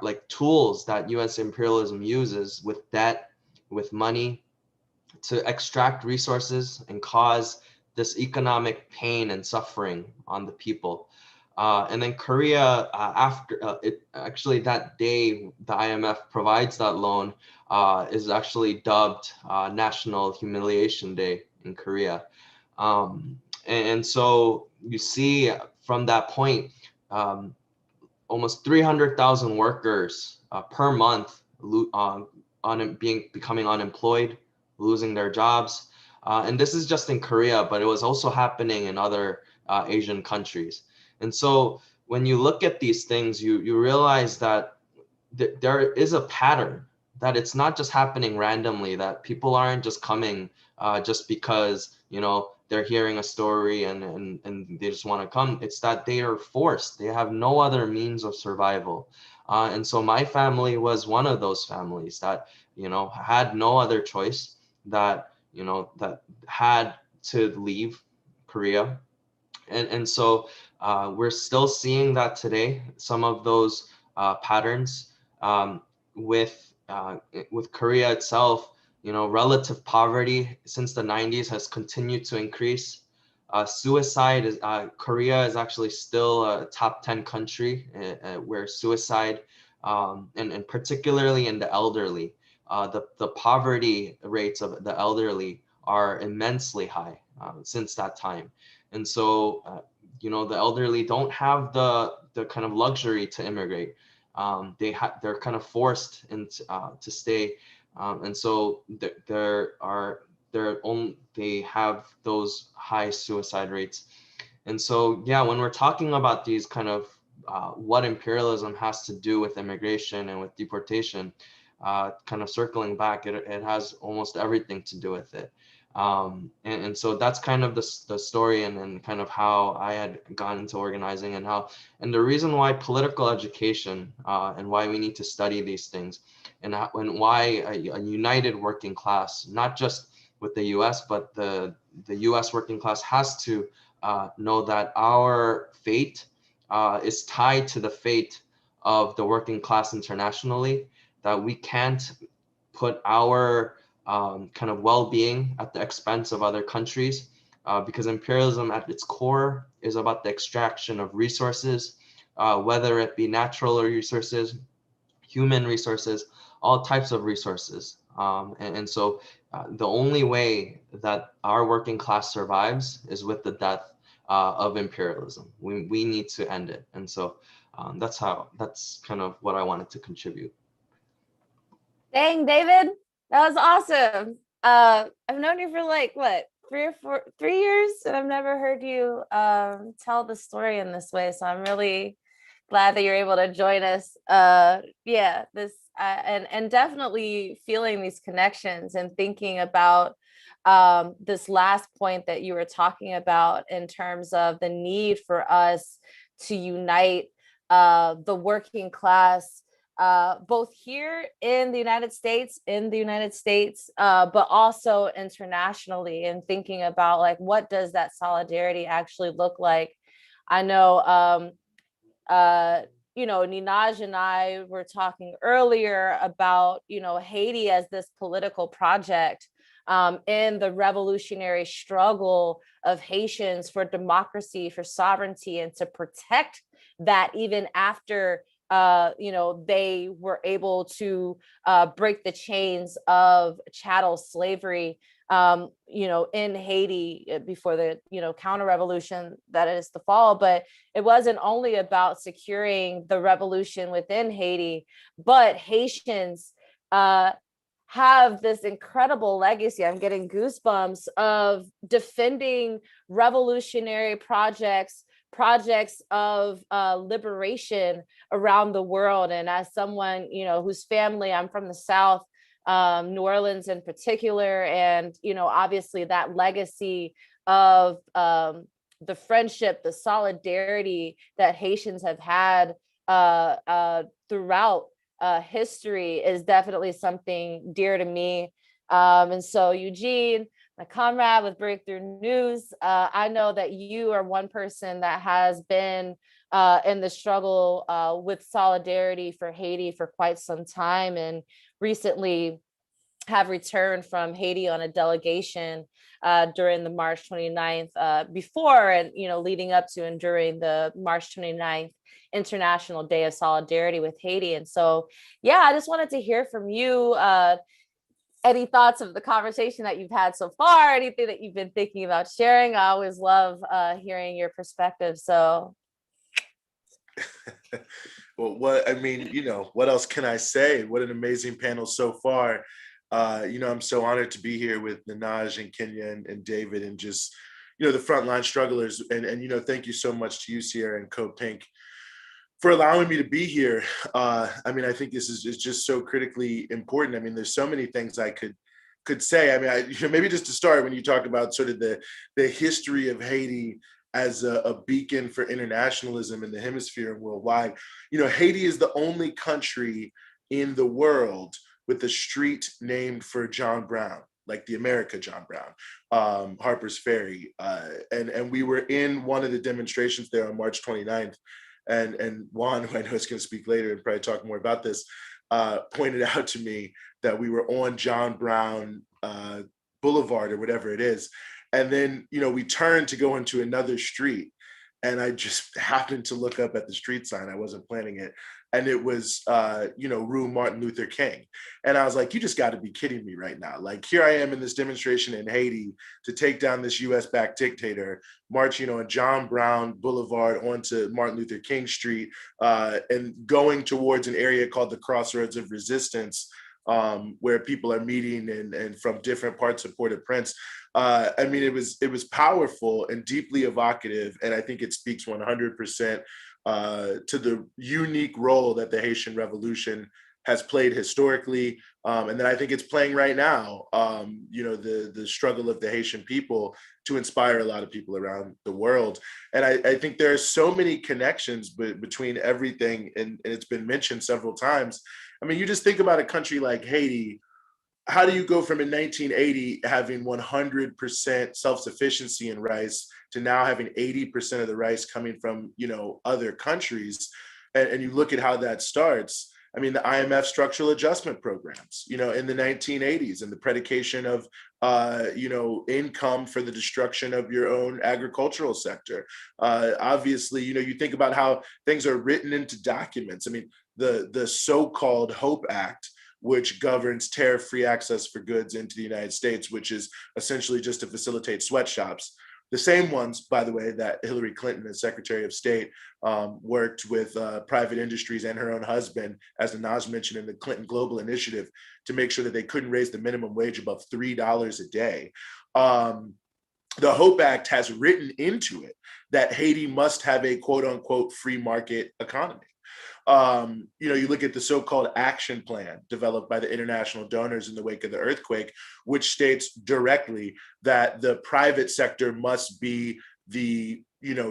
like tools that US imperialism uses with debt, with money, to extract resources and cause this economic pain and suffering on the people. And then Korea, after actually that day the IMF provides that loan, is actually dubbed National Humiliation Day in Korea. And so you see from that point, almost 300,000 workers per month becoming unemployed, losing their jobs. And this is just in Korea, but it was also happening in other Asian countries. And so when you look at these things, you realize that there is a pattern, that it's not just happening randomly, that people aren't just coming just because, you know, they're hearing a story and they just want to come. It's that they are forced. They have no other means of survival. And so my family was one of those families that, you know, had no other choice, that, you know, that had to leave Korea. And so we're still seeing that today, some of those patterns um, with Korea itself. You know, relative poverty since the 90s has continued to increase. Suicide is Korea is actually still a top 10 country where suicide and particularly in the elderly, the poverty rates of the elderly are immensely high since that time. And so, you know, the elderly don't have the kind of luxury to immigrate. They're kind of forced into to stay, and so they have those high suicide rates. And so, yeah, when we're talking about these kind of what imperialism has to do with immigration and with deportation, kind of circling back, it has almost everything to do with it. And so that's kind of the story and kind of how I had gone into organizing, and the reason why political education and why we need to study these things, and why a united working class, not just with the US, but the US working class has to know that our fate is tied to the fate of the working class internationally, that we can't put our kind of well-being at the expense of other countries, because imperialism at its core is about the extraction of resources, whether it be natural resources, human resources, all types of resources. And so the only way that our working class survives is with the death of imperialism. We need to end it. And so that's kind of what I wanted to contribute. Dang, David, that was awesome. I've known you for like what, 3 years, and I've never heard you tell the story in this way. So I'm really glad that you're able to join us. Yeah, this and definitely feeling these connections and thinking about this last point that you were talking about in terms of the need for us to unite the working class, both here in the United States, but also internationally, and thinking about like, what does that solidarity actually look like? I know, you know, Ninaj and I were talking earlier about, you know, Haiti as this political project in the revolutionary struggle of Haitians for democracy, for sovereignty, and to protect that even after you know, they were able to break the chains of chattel slavery, you know, in Haiti before the, you know, counter revolution that is the fall. But it wasn't only about securing the revolution within Haiti, but Haitians have this incredible legacy. I'm getting goosebumps of defending revolutionary projects of liberation around the world. And as someone, you know, whose family, I'm from the South, New Orleans in particular, and, you know, obviously that legacy of the friendship, the solidarity that Haitians have had throughout history is definitely something dear to me. And so, Eugene, my comrade with Breakthrough News, I know that you are one person that has been in the struggle with solidarity for Haiti for quite some time, and recently have returned from Haiti on a delegation during the March 29th, before and, you know, leading up to and during the March 29th International Day of Solidarity with Haiti. And so, yeah, I just wanted to hear from you. Any thoughts of the conversation that you've had so far, anything that you've been thinking about sharing? I always love hearing your perspective. So well, what I mean, you know, what else can I say? What an amazing panel so far. You know, I'm so honored to be here with Ninaj and Kenya and David, and just, you know, the frontline strugglers. And you know, thank you so much to you, Sierra and Code Pink, for allowing me to be here. I mean, I think this is just so critically important. I mean, there's so many things I could say. I mean, maybe just to start, when you talk about sort of the history of Haiti as a beacon for internationalism in the hemisphere and worldwide, Haiti is the only country in the world with a street named for John Brown, like the America John Brown, Harper's Ferry. And we were in one of the demonstrations there on March 29th. And Juan, who I know is going to speak later and probably talk more about this, pointed out to me that we were on John Brown Boulevard or whatever it is. And then, we turned to go into another street. And I just happened to look up at the street sign. I wasn't planning it. And it was, Rue Martin Luther King. And I was like, you just got to be kidding me right now. Like, here I am in this demonstration in Haiti to take down this US-backed dictator, marching on John Brown Boulevard onto Martin Luther King Street, and going towards an area called the Crossroads of Resistance, where people are meeting and from different parts of Port-au-Prince. I mean, it was powerful and deeply evocative. And I think it speaks 100% to the unique role that the Haitian Revolution has played historically. And that I think it's playing right now, the struggle of the Haitian people to inspire a lot of people around the world. And I think there are so many connections between everything, and it's been mentioned several times. I mean, you just think about a country like Haiti. How do you go from in 1980 having 100% self-sufficiency in rice to now having 80% of the rice coming from, other countries? And you look at how that starts. I mean, the IMF structural adjustment programs, in the 1980s, and the predication of, income for the destruction of your own agricultural sector. Obviously, you think about how things are written into documents. I mean, the so-called HOPE Act, which governs tariff-free access for goods into the United States, which is essentially just to facilitate sweatshops. The same ones, by the way, that Hillary Clinton, as Secretary of State, worked with private industries and her own husband, as Nanaj mentioned, in the Clinton Global Initiative, to make sure that they couldn't raise the minimum wage above $3 a day. The HOPE Act has written into it that Haiti must have a quote unquote free market economy. You look at the so-called action plan developed by the international donors in the wake of the earthquake, which states directly that the private sector must be the,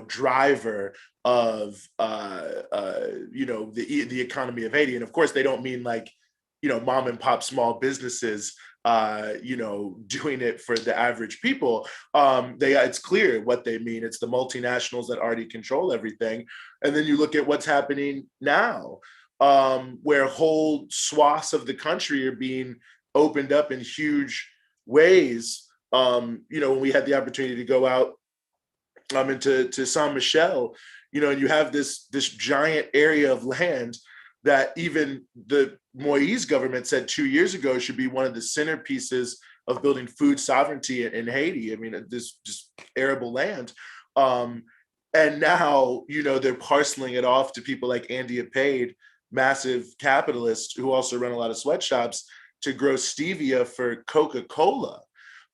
driver of, the economy of Haiti. And of course, they don't mean like, mom and pop small businesses, doing it for the average people. It's clear what they mean. It's the multinationals that already control everything. And then you look at what's happening now, where whole swaths of the country are being opened up in huge ways. When we had the opportunity to go out into Saint Michel, and you have this giant area of land that even the Moïse government said 2 years ago should be one of the centerpieces of building food sovereignty in Haiti. I mean, this just arable land. And now, they're parceling it off to people like Andy Apade, massive capitalists who also run a lot of sweatshops, to grow stevia for Coca-Cola.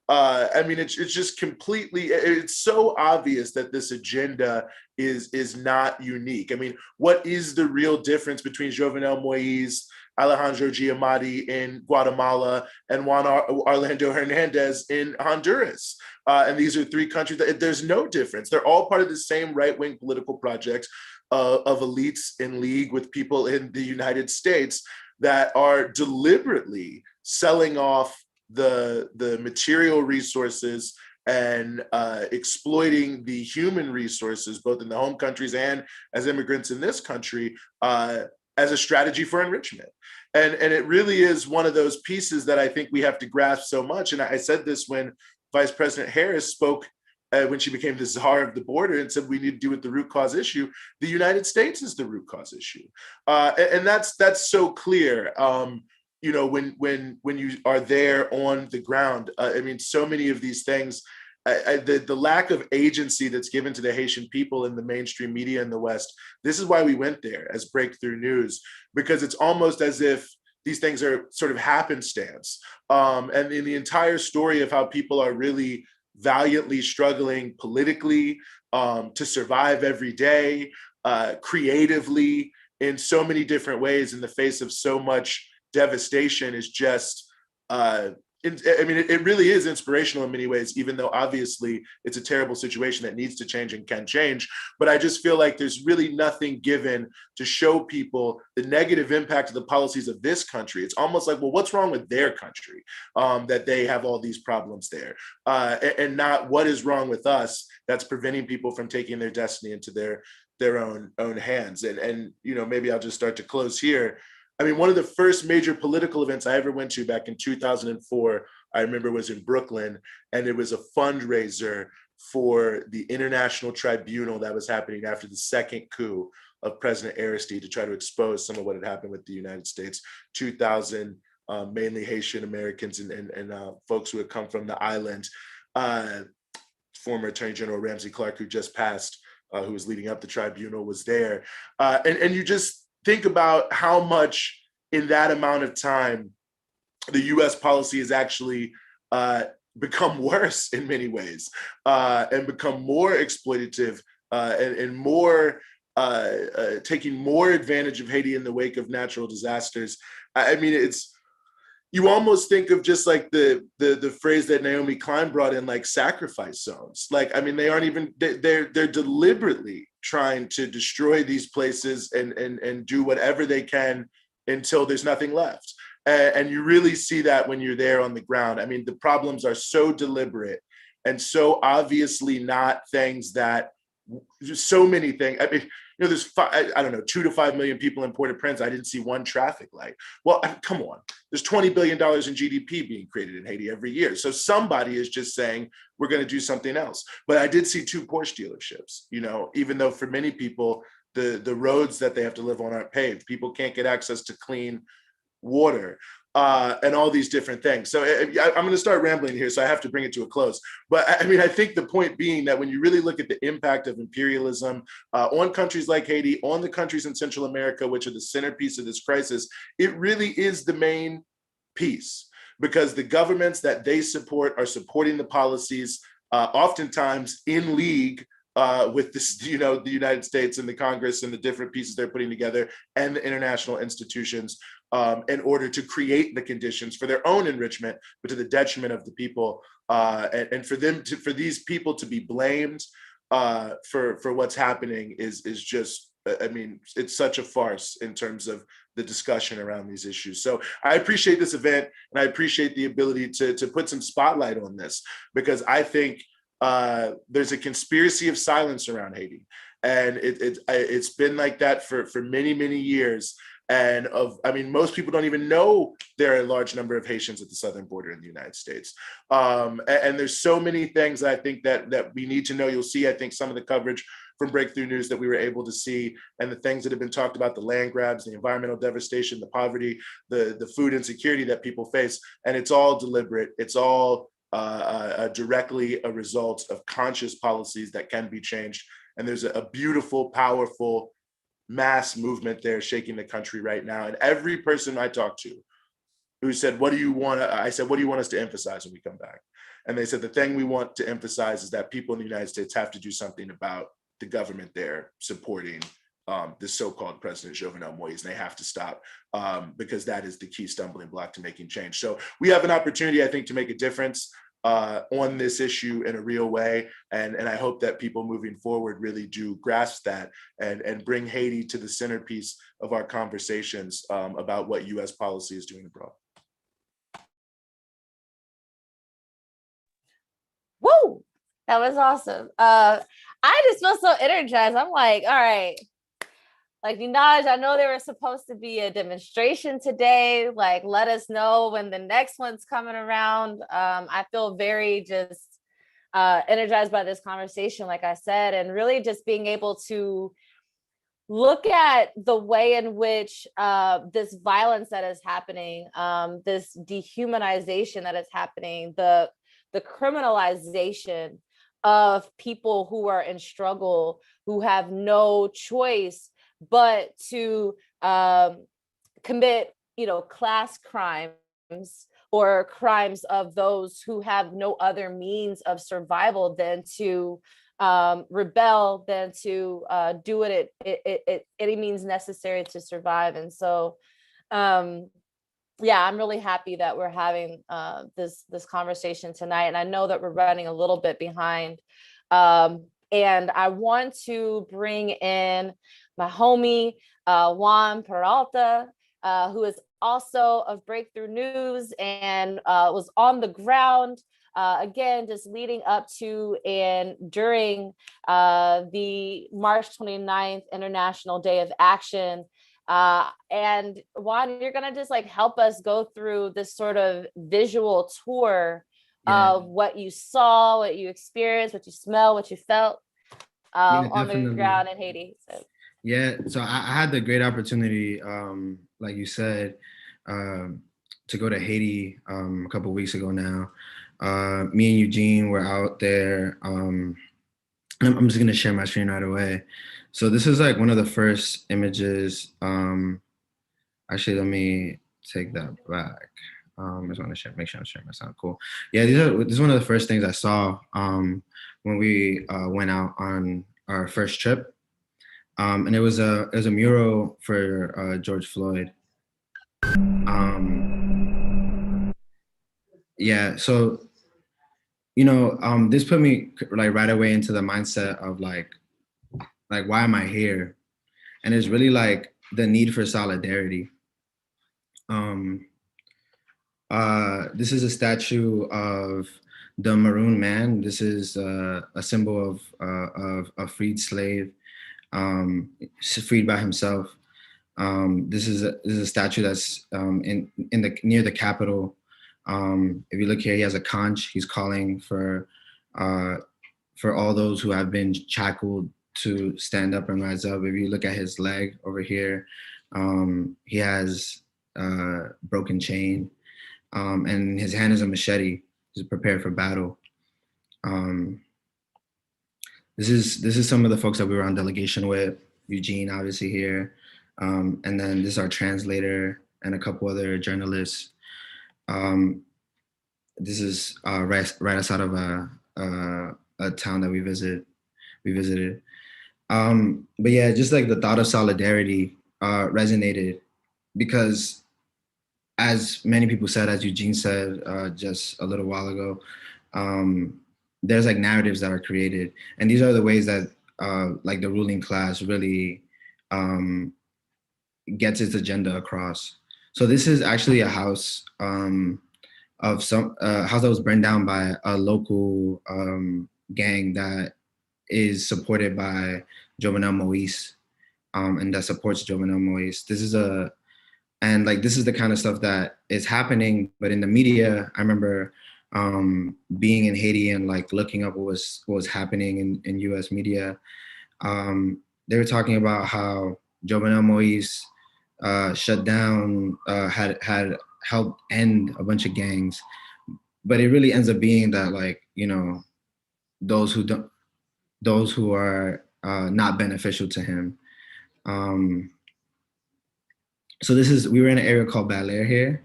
I mean, it's just completely, it's so obvious that this agenda is not unique. I mean, what is the real difference between Jovenel Moïse, Alejandro Giamatti in Guatemala, and Juan Orlando Hernandez in Honduras? And these are three countries that there's no difference. They're all part of the same right-wing political project of elites in league with people in the United States that are deliberately selling off the material resources and exploiting the human resources, both in the home countries and as immigrants in this country, as a strategy for enrichment. And it really is one of those pieces that I think we have to grasp so much. And I said this when Vice President Harris spoke when she became the czar of the border and said we need to deal with the root cause issue. The United States is the root cause issue. And that's so clear. When you are there on the ground. I mean, so many of these things, the lack of agency that's given to the Haitian people in the mainstream media in the West. This is why we went there as breakthrough news, because it's almost as if these things are sort of happenstance. And in the entire story of how people are really valiantly struggling politically to survive every day, creatively in so many different ways in the face of so much devastation is just, it really is inspirational in many ways, even though obviously it's a terrible situation that needs to change and can change. But I just feel like there's really nothing given to show people the negative impact of the policies of this country. It's almost like, well, what's wrong with their country that they have all these problems there, and not what is wrong with us that's preventing people from taking their destiny into their own hands. And maybe I'll just start to close here. I mean, one of the first major political events I ever went to back in 2004, I remember, was in Brooklyn, and it was a fundraiser for the International Tribunal that was happening after the second coup of President Aristide, to try to expose some of what had happened with the United States. 2,000 mainly Haitian Americans and folks who had come from the island. Former Attorney General Ramsey Clark, who just passed, who was leading up the tribunal, was there. And you just think about how much in that amount of time the US policy has actually become worse in many ways, and become more exploitative, and more taking more advantage of Haiti in the wake of natural disasters. I mean, you almost think of just like the phrase that Naomi Klein brought in, like sacrifice zones. Like, I mean, they aren't even, they're deliberately trying to destroy these places and do whatever they can until there's nothing left. And you really see that when you're there on the ground. I mean, the problems are so deliberate and so obviously not things that, so many things. I mean, there's I don't know, 2 to 5 million people in Port-au-Prince. I didn't see one traffic light. Well, come on. There's $20 billion in GDP being created in Haiti every year. So somebody is just saying, we're going to do something else. But I did see 2 Porsche dealerships, even though for many people, the roads that they have to live on aren't paved. People can't get access to clean water, and all these different things. So I'm going to start rambling here, so I have to bring it to a close. But I mean, I think the point being that when you really look at the impact of imperialism on countries like Haiti, on the countries in Central America, which are the centerpiece of this crisis, it really is the main piece, because the governments that they support are supporting the policies, oftentimes in league with this, the United States and the Congress and the different pieces they're putting together, and the international institutions, in order to create the conditions for their own enrichment, but to the detriment of the people. And for these people to be blamed for what's happening is just, I mean, it's such a farce in terms of the discussion around these issues. So I appreciate this event, and I appreciate the ability to put some spotlight on this, because I think there's a conspiracy of silence around Haiti, and it's been like that for many, many years. And most people don't even know there are a large number of Haitians at the southern border in the United States. And there's so many things I think that we need to know. You'll see, I think, some of the coverage from Breakthrough News that we were able to see, and the things that have been talked about, the land grabs, the environmental devastation, the poverty, the food insecurity that people face. And it's all deliberate. It's all directly a result of conscious policies that can be changed. And there's a beautiful, powerful mass movement there shaking the country right now. And every person I talked to who said, what do you want? I said, what do you want us to emphasize when we come back? And they said, the thing we want to emphasize is that people in the United States have to do something about the government there supporting the so-called President Jovenel Moïse. They have to stop, because that is the key stumbling block to making change. So we have an opportunity, I think, to make a difference on this issue in a real way. And I hope that people moving forward really do grasp that and bring Haiti to the centerpiece of our conversations about what US policy is doing abroad. Woo! That was awesome. I just feel so energized. I'm like, all right. Like, Ninaj, I know there was supposed to be a demonstration today. Like, let us know when the next one's coming around. I feel very just energized by this conversation, like I said, and really just being able to look at the way in which this violence that is happening, this dehumanization that is happening, the criminalization of people who are in struggle, who have no choice but to commit, class crimes or crimes of those who have no other means of survival than to rebel than to do it any means necessary to survive. And so yeah, I'm really happy that we're having this conversation tonight, and I know that we're running a little bit behind. And I want to bring in my homie Juan Peralta, who is also of Breakthrough News and was on the ground again, just leading up to and during the March 29th International Day of Action. And Juan, you're gonna just like help us go through this sort of visual tour of what you saw, what you experienced, what you smelled, what you felt on the ground in Haiti. So. Yeah, so I had the great opportunity, like you said, to go to Haiti a couple of weeks ago now. Me and Eugene were out there. I'm just gonna share my screen right away. So this is like one of the first images. Actually, let me take that back. I just want to make sure I'm sharing my sound. Cool. Yeah, this is one of the first things I saw when we went out on our first trip. And it was a mural for George Floyd. Yeah, so this put me like right away into the mindset of like why am I here? And it's really like the need for solidarity. This is a statue of the Maroon Man. This is a symbol of a freed slave, freed by himself. This is a statue that's near the Capitol. If you look here, he has a conch. He's calling for all those who have been shackled to stand up and rise up. If you look at his leg over here, he has a broken chain, and his hand is a machete. He's prepared for battle. This is some of the folks that we were on delegation with. Eugene, obviously here, and then this is our translator and a couple other journalists. This is right outside of a town that we visited. But yeah, just like the thought of solidarity resonated, because as many people said, as Eugene said just a little while ago, there's like narratives that are created, and these are the ways that like the ruling class really gets its agenda across. So this is actually a house of some house that was burned down by a local gang that is supported by Jovenel Moise, and that supports Jovenel Moise. This is the kind of stuff that is happening, but in the media, I remember being in Haiti and like looking up what was happening in US media. They were talking about how Jovenel Moise shut down, had helped end a bunch of gangs, but it really ends up being that like, those who are not beneficial to him. So we were in an area called Bel Air here.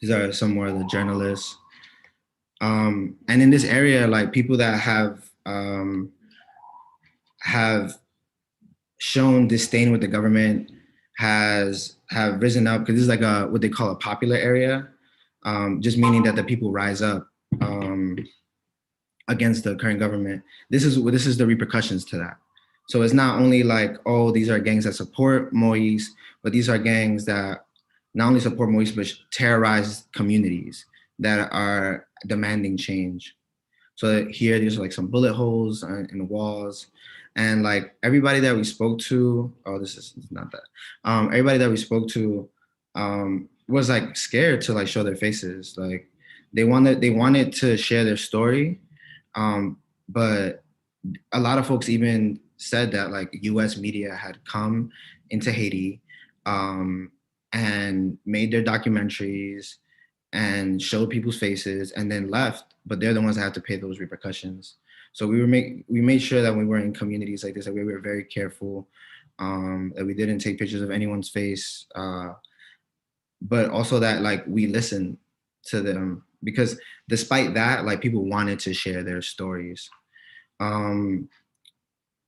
These are some more of the journalists. And in this area, like people that have shown disdain with the government have risen up, because this is like what they call a popular area, just meaning that the people rise up against the current government. This is the repercussions to that. So it's not only like, oh, these are gangs that support Moise, but these are gangs that not only support Moise, but terrorize communities that are demanding change. So here, there's like some bullet holes in the walls. And like everybody that we spoke to, this is not that. Everybody that we spoke to was like scared to like show their faces. Like they wanted to share their story. But a lot of folks even said that like US media had come into Haiti and made their documentaries and showed people's faces and then left, but they're the ones that have to pay those repercussions. So we made sure that when we were in communities like this, that we were very careful, that we didn't take pictures of anyone's face, but also that like we listened to them, because despite that, like people wanted to share their stories.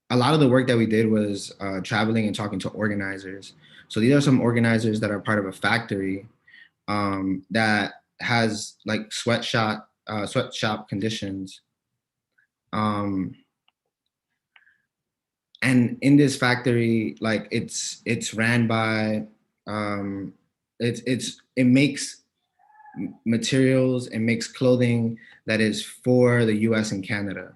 A lot of the work that we did was traveling and talking to organizers. So these are some organizers that are part of a factory that has like sweatshop conditions. And in this factory, like it's ran by it makes materials, it makes clothing that is for the US and Canada,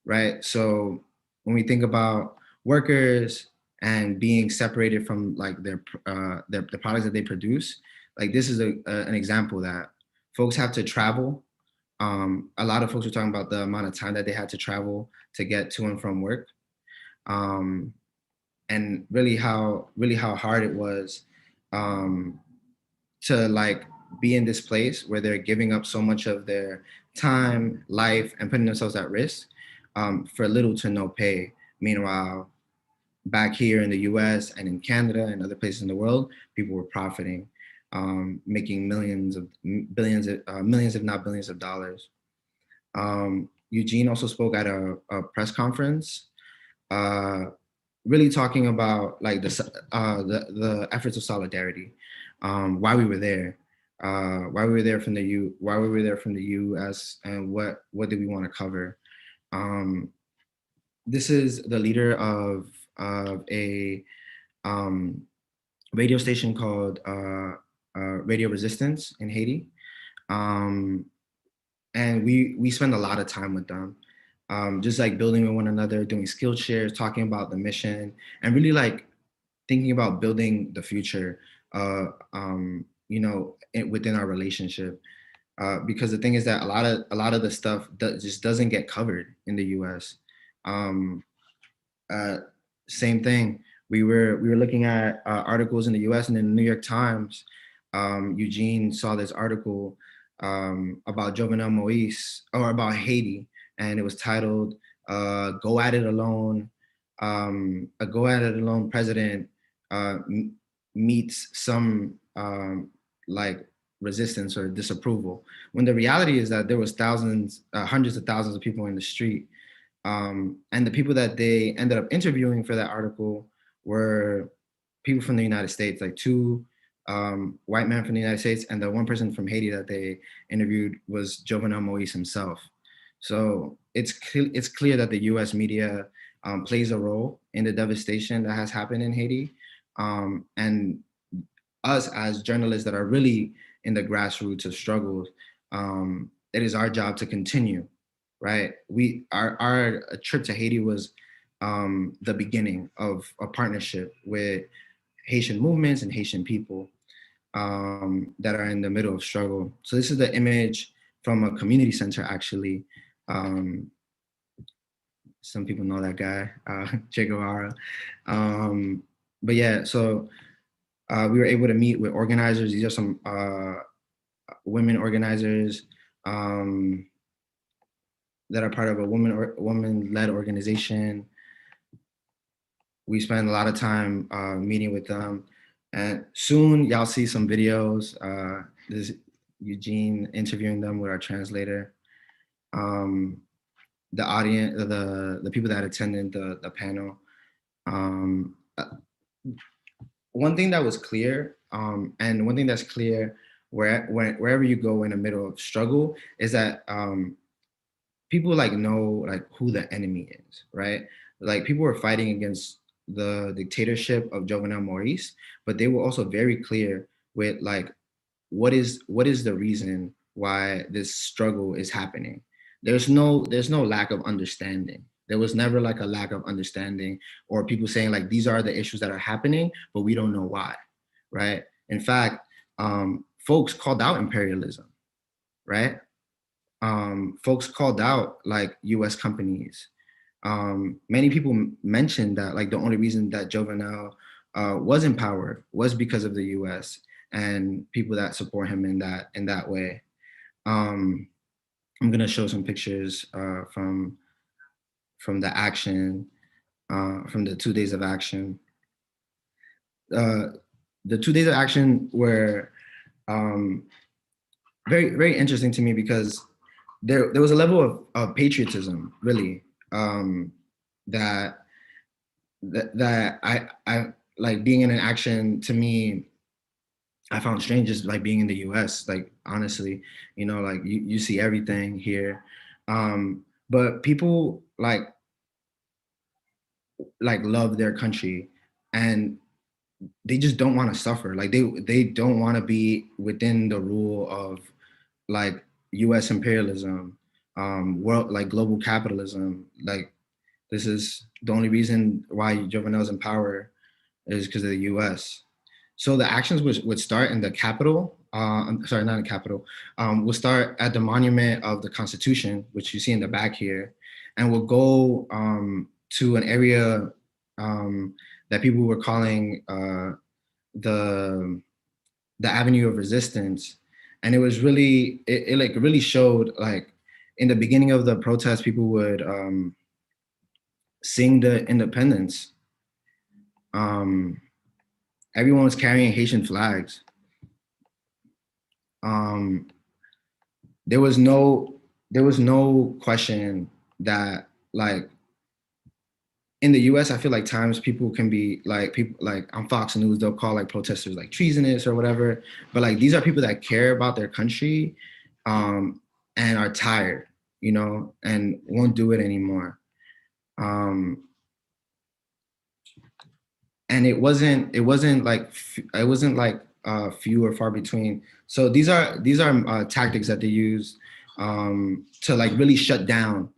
right? So when we think about workers and being separated from like the products that they produce, like this is an example that folks have to travel. A lot of folks were talking about the amount of time that they had to travel to get to and from work, and really how hard it was to like be in this place where they're giving up so much of their time, life, and putting themselves at risk for little to no pay. Meanwhile, back here in the US and in Canada and other places in the world, people were profiting, making millions, if not billions of dollars. Eugene also spoke at a press conference, really talking about like the efforts of solidarity, why we were there, why we were there from the U.S. and what did we want to cover. This is the leader of a radio station called Radio Resistance in Haiti. And we spend a lot of time with them, just like building with one another, doing skill shares, talking about the mission, and really like thinking about building the future, within our relationship. Because the thing is that a lot of the stuff just doesn't get covered in the U.S. Same thing. We were looking at articles in the U.S. and in the New York Times. Eugene saw this article about Jovenel Moise, or about Haiti, and it was titled "Go at It Alone." A go at it alone president meets some like resistance or disapproval. When the reality is that there was thousands, hundreds of thousands of people in the street. And the people that they ended up interviewing for that article were people from the United States, like two white men from the United States, and the one person from Haiti that they interviewed was Jovenel Moise himself. So it's clear that the U.S. media plays a role in the devastation that has happened in Haiti, and us as journalists that are really in the grassroots of struggles, it is our job to continue. Right, our trip to Haiti was the beginning of a partnership with Haitian movements and Haitian people that are in the middle of struggle. So this is the image from a community center, actually. Some people know that guy, Che Guevara. But yeah, so we were able to meet with organizers. These are some women organizers that are part of a woman-led organization. We spend a lot of time meeting with them, and soon y'all see some videos. This is Eugene interviewing them with our translator. The audience, the people that attended the panel. One thing that was clear, and one thing that's clear wherever you go in the middle of struggle, is that people like know like who the enemy is, right? Like people were fighting against the dictatorship of Jovenel Moise, but they were also very clear with like what is the reason why this struggle is happening. There's no lack of understanding. There was never like a lack of understanding or people saying like these are the issues that are happening, but we don't know why, right? In fact, folks called out imperialism, right? Folks called out like US companies. Many people mentioned that like the only reason that Jovenel was in power was because of the US and people that support him in that way. I'm gonna show some pictures from the action, from the 2 days of action. The 2 days of action were very interesting to me because there was a level of patriotism, really, that I like being in an action. To me, I found strange just like being in the US, like honestly, like you see everything here. But people like love their country, and they just don't want to suffer. Like they don't want to be within the rule of like US imperialism, world, like global capitalism. Like this is the only reason why Jovenel's in power is because of the US. So the actions would start in the Capitol. I'm sorry, not in the Capitol. We'll start at the Monument of the Constitution, which you see in the back here, and we'll go to an area that people were calling the Avenue of Resistance, and it was really it like really showed like in the beginning of the protest, people would sing the independence. Everyone was carrying Haitian flags. Um, there was no question that like in the US, I feel like times people can be like people like on Fox News, they'll call like protesters like treasonous or whatever. But like these are people that care about their country and are tired, and won't do it anymore. And it wasn't like few or far between. So these are tactics that they use to like really shut down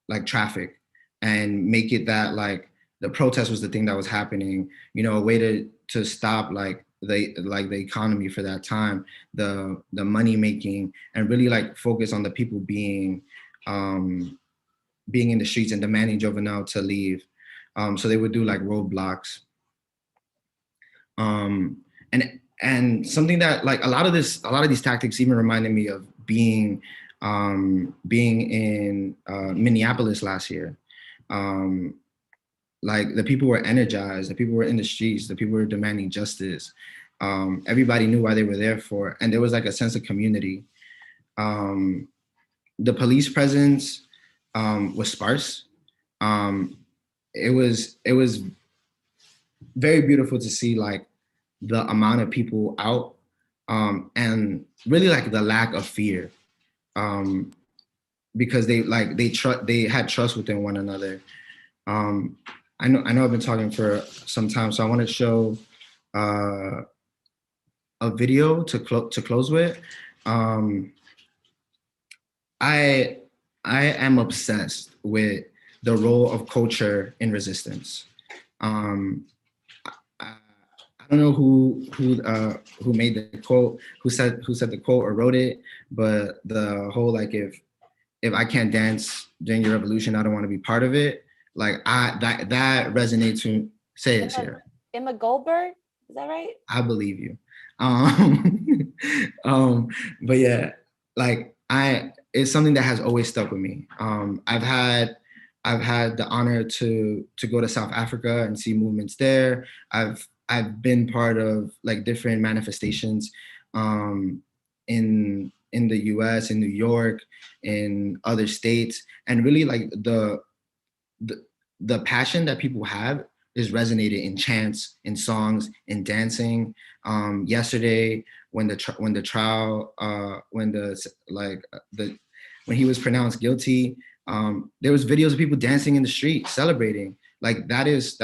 like traffic and make it that like the protest was the thing that was happening, a way to stop like the economy for that time, the money making, and really like focus on the people being in the streets and demanding Jovenel to leave. So they would do like roadblocks. And something that like a lot of these tactics even reminded me of being in Minneapolis last year. Like the people were energized, the people were in the streets, the people were demanding justice. Everybody knew why they were there for, and there was like a sense of community. The police presence was sparse. It was very beautiful to see like the amount of people out and really like the lack of fear because they had trust within one another. I know I've been talking for some time, so I want to show a video to close with. I am obsessed with the role of culture in resistance. I don't know who made the quote, who said the quote or wrote it, but the whole like if I can't dance during your revolution, I don't want to be part of it. Like that resonates with say it, Sarah. Emma Goldberg, is that right? I believe you. But yeah, like it's something that has always stuck with me. I've had the honor to go to South Africa and see movements there. I've been part of like different manifestations in the US, in New York, in other states, and really like the passion that people have is resonated in chants, in songs, in dancing. Yesterday, when the trial, when he was pronounced guilty, there was videos of people dancing in the street, celebrating. Like that is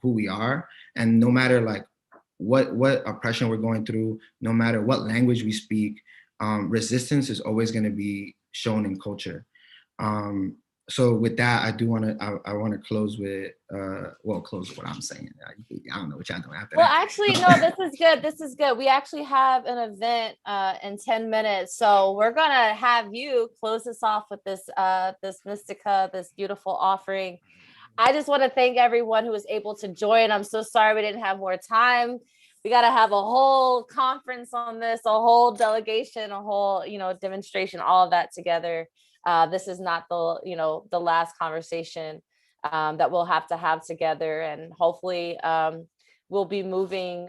who we are, and no matter like what oppression we're going through, no matter what language we speak, resistance is always going to be shown in culture. So with that, I do want to I want to close with close with what I'm saying. I don't know what y'all doing after well, that. actually, no, this is good. We actually have an event in 10 minutes, so we're gonna have you close us off with this this Mystica, this beautiful offering. I just want to thank everyone who was able to join. I'm so sorry we didn't have more time. We got to have a whole conference on this, a whole delegation, a whole, demonstration, all of that together. This is not the last conversation that we'll have to have together. And hopefully we'll be moving,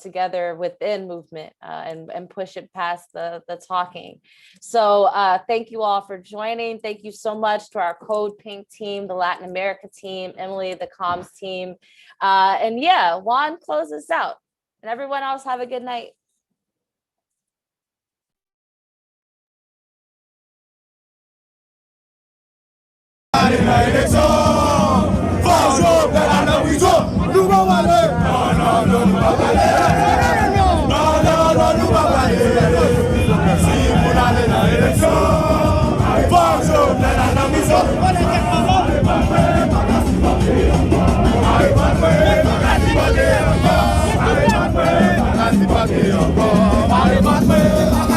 together within movement, and push it past the talking. So thank you all for joining. Thank you so much to our Code Pink team, the Latin America team, Emily, the comms team. And yeah, Juan, close us out. And everyone else, have a good night. Vale,